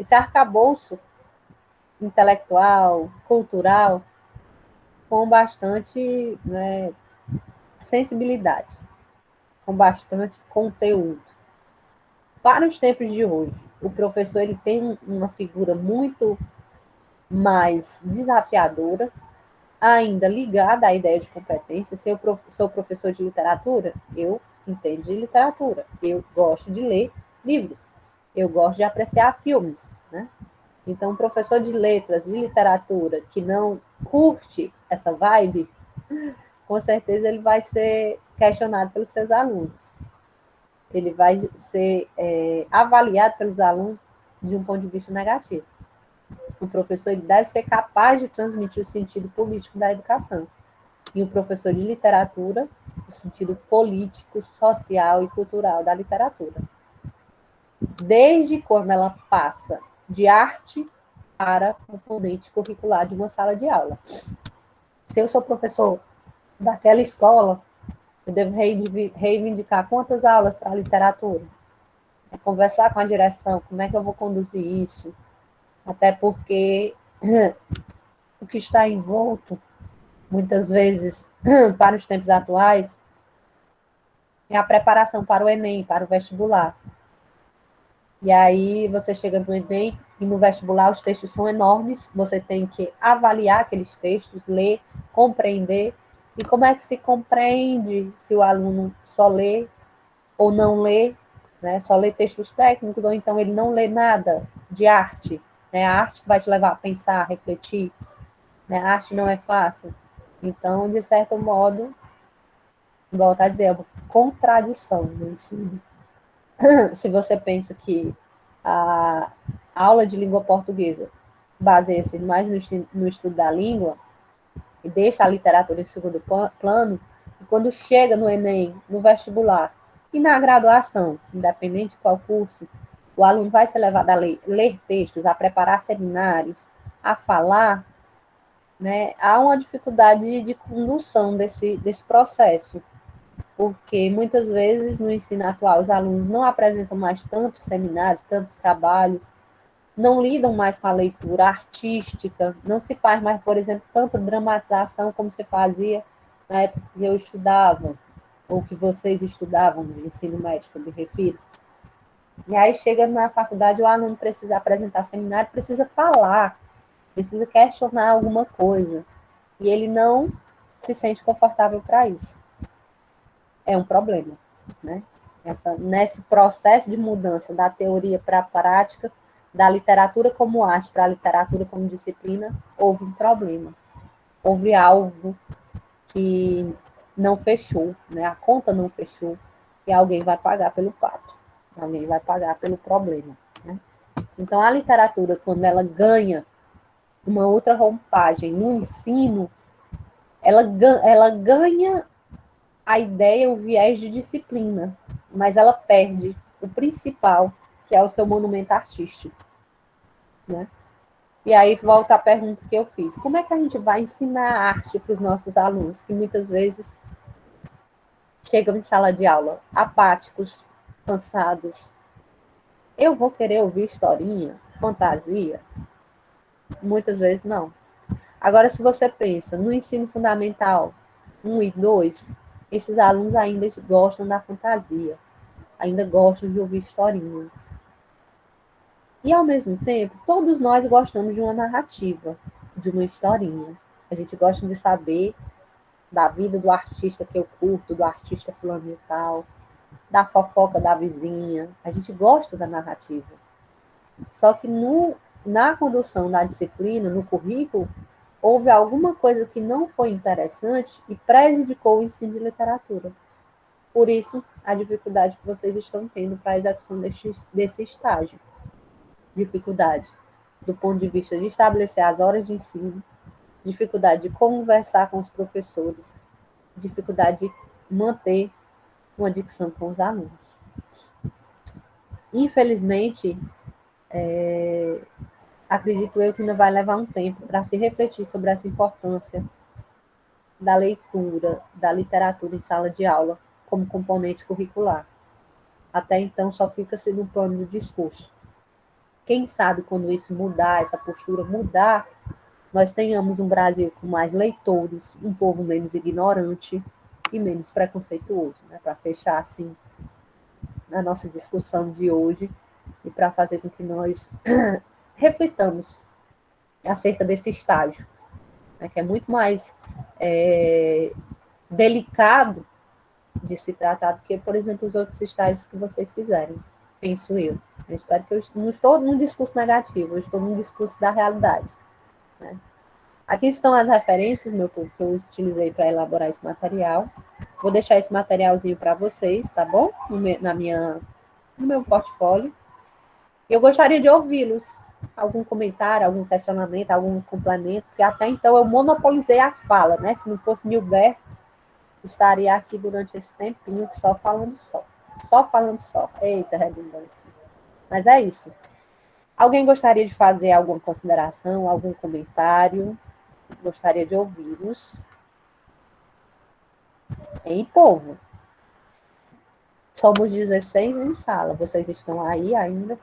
esse arcabouço intelectual, cultural, com bastante, né, sensibilidade, com bastante conteúdo. Para os tempos de hoje, o professor ele tem uma figura muito mais desafiadora, ainda ligada à ideia de competência. Se eu sou professor de literatura, eu entendo de literatura, eu gosto de ler livros, eu gosto de apreciar filmes, né? Então, um professor de letras e literatura que não curte essa vibe, com certeza ele vai ser questionado pelos seus alunos. Ele vai ser avaliado pelos alunos de um ponto de vista negativo. O professor ele deve ser capaz de transmitir o sentido político da educação. E o professor de literatura, o sentido político, social e cultural da literatura. Desde quando ela passa de arte para componente curricular de uma sala de aula. Se eu sou professor daquela escola, eu devo reivindicar quantas aulas para a literatura, conversar com a direção, como é que eu vou conduzir isso, até porque o que está envolto, muitas vezes, para os tempos atuais, é a preparação para o Enem, para o vestibular. E aí você chega no Enem e no vestibular os textos são enormes, você tem que avaliar aqueles textos, ler, compreender. E como é que se compreende se o aluno só lê ou não lê, né? Só lê textos técnicos, ou então ele não lê nada de arte, né? A arte vai te levar a pensar, a refletir, né? A arte não é fácil. Então, de certo modo, volto a dizer, é uma contradição no ensino. Se você pensa que a aula de língua portuguesa baseia-se mais no estudo da língua e deixa a literatura em segundo plano, e quando chega no Enem, no vestibular e na graduação, independente de qual curso, o aluno vai ser levado a ler textos, a preparar seminários, a falar, né? Há uma dificuldade de condução desse processo, porque muitas vezes no ensino atual os alunos não apresentam mais tantos seminários, tantos trabalhos, não lidam mais com a leitura artística, não se faz mais, por exemplo, tanta dramatização como se fazia na época que eu estudava, ou que vocês estudavam no ensino médio, eu me refiro. E aí chega na faculdade, o aluno precisa apresentar seminário, precisa falar, precisa questionar alguma coisa, e ele não se sente confortável para isso. É um problema, né? Nesse processo de mudança da teoria para a prática, da literatura como arte para a literatura como disciplina, houve um problema. Houve algo que não fechou, né? A conta não fechou e alguém vai pagar pelo pato, alguém vai pagar pelo problema, né? Então, a literatura, quando ela ganha uma outra roupagem no ensino, ela ganha a ideia, o viés de disciplina, mas ela perde o principal, que é o seu monumento artístico, né? E aí volta a pergunta que eu fiz: como é que a gente vai ensinar arte para os nossos alunos, que muitas vezes chegam em sala de aula apáticos, cansados? Eu vou querer ouvir historinha, fantasia? Muitas vezes não. Agora, se você pensa no ensino fundamental 1 e 2, esses alunos ainda gostam da fantasia, ainda gostam de ouvir historinhas. E, ao mesmo tempo, todos nós gostamos de uma narrativa, de uma historinha. A gente gosta de saber da vida do artista que eu curto, do artista fulano e tal, da fofoca da vizinha. A gente gosta da narrativa. Só que na condução da disciplina, no currículo, houve alguma coisa que não foi interessante e prejudicou o ensino de literatura. Por isso, a dificuldade que vocês estão tendo para a execução desse estágio. Dificuldade do ponto de vista de estabelecer as horas de ensino, dificuldade de conversar com os professores, dificuldade de manter uma dicção com os alunos. Infelizmente, acredito eu que ainda vai levar um tempo para se refletir sobre essa importância da leitura, da literatura em sala de aula como componente curricular. Até então, só fica-se no plano do discurso. Quem sabe quando isso mudar, essa postura mudar, nós tenhamos um Brasil com mais leitores, um povo menos ignorante e menos preconceituoso, né? Para fechar assim a nossa discussão de hoje e para fazer com que nós reflitamos acerca desse estágio, né? Que é muito mais delicado de se tratar do que, por exemplo, os outros estágios que vocês fizeram, penso eu. Eu espero que eu não estou num discurso negativo, eu estou num discurso da realidade, né? Aqui estão as referências, meu povo, que eu utilizei para elaborar esse material. Vou deixar esse materialzinho para vocês, tá bom? No meu portfólio. Eu gostaria de ouvi-los. Algum comentário, algum questionamento, algum complemento, porque até então eu monopolizei a fala, né? Se não fosse Nilberto, estaria aqui durante esse tempinho só falando só. Só falando só. Eita, redundância. Mas é isso. Alguém gostaria de fazer alguma consideração, algum comentário? Gostaria de ouvi-los. Em povo. Somos 16 em sala. Vocês estão aí ainda?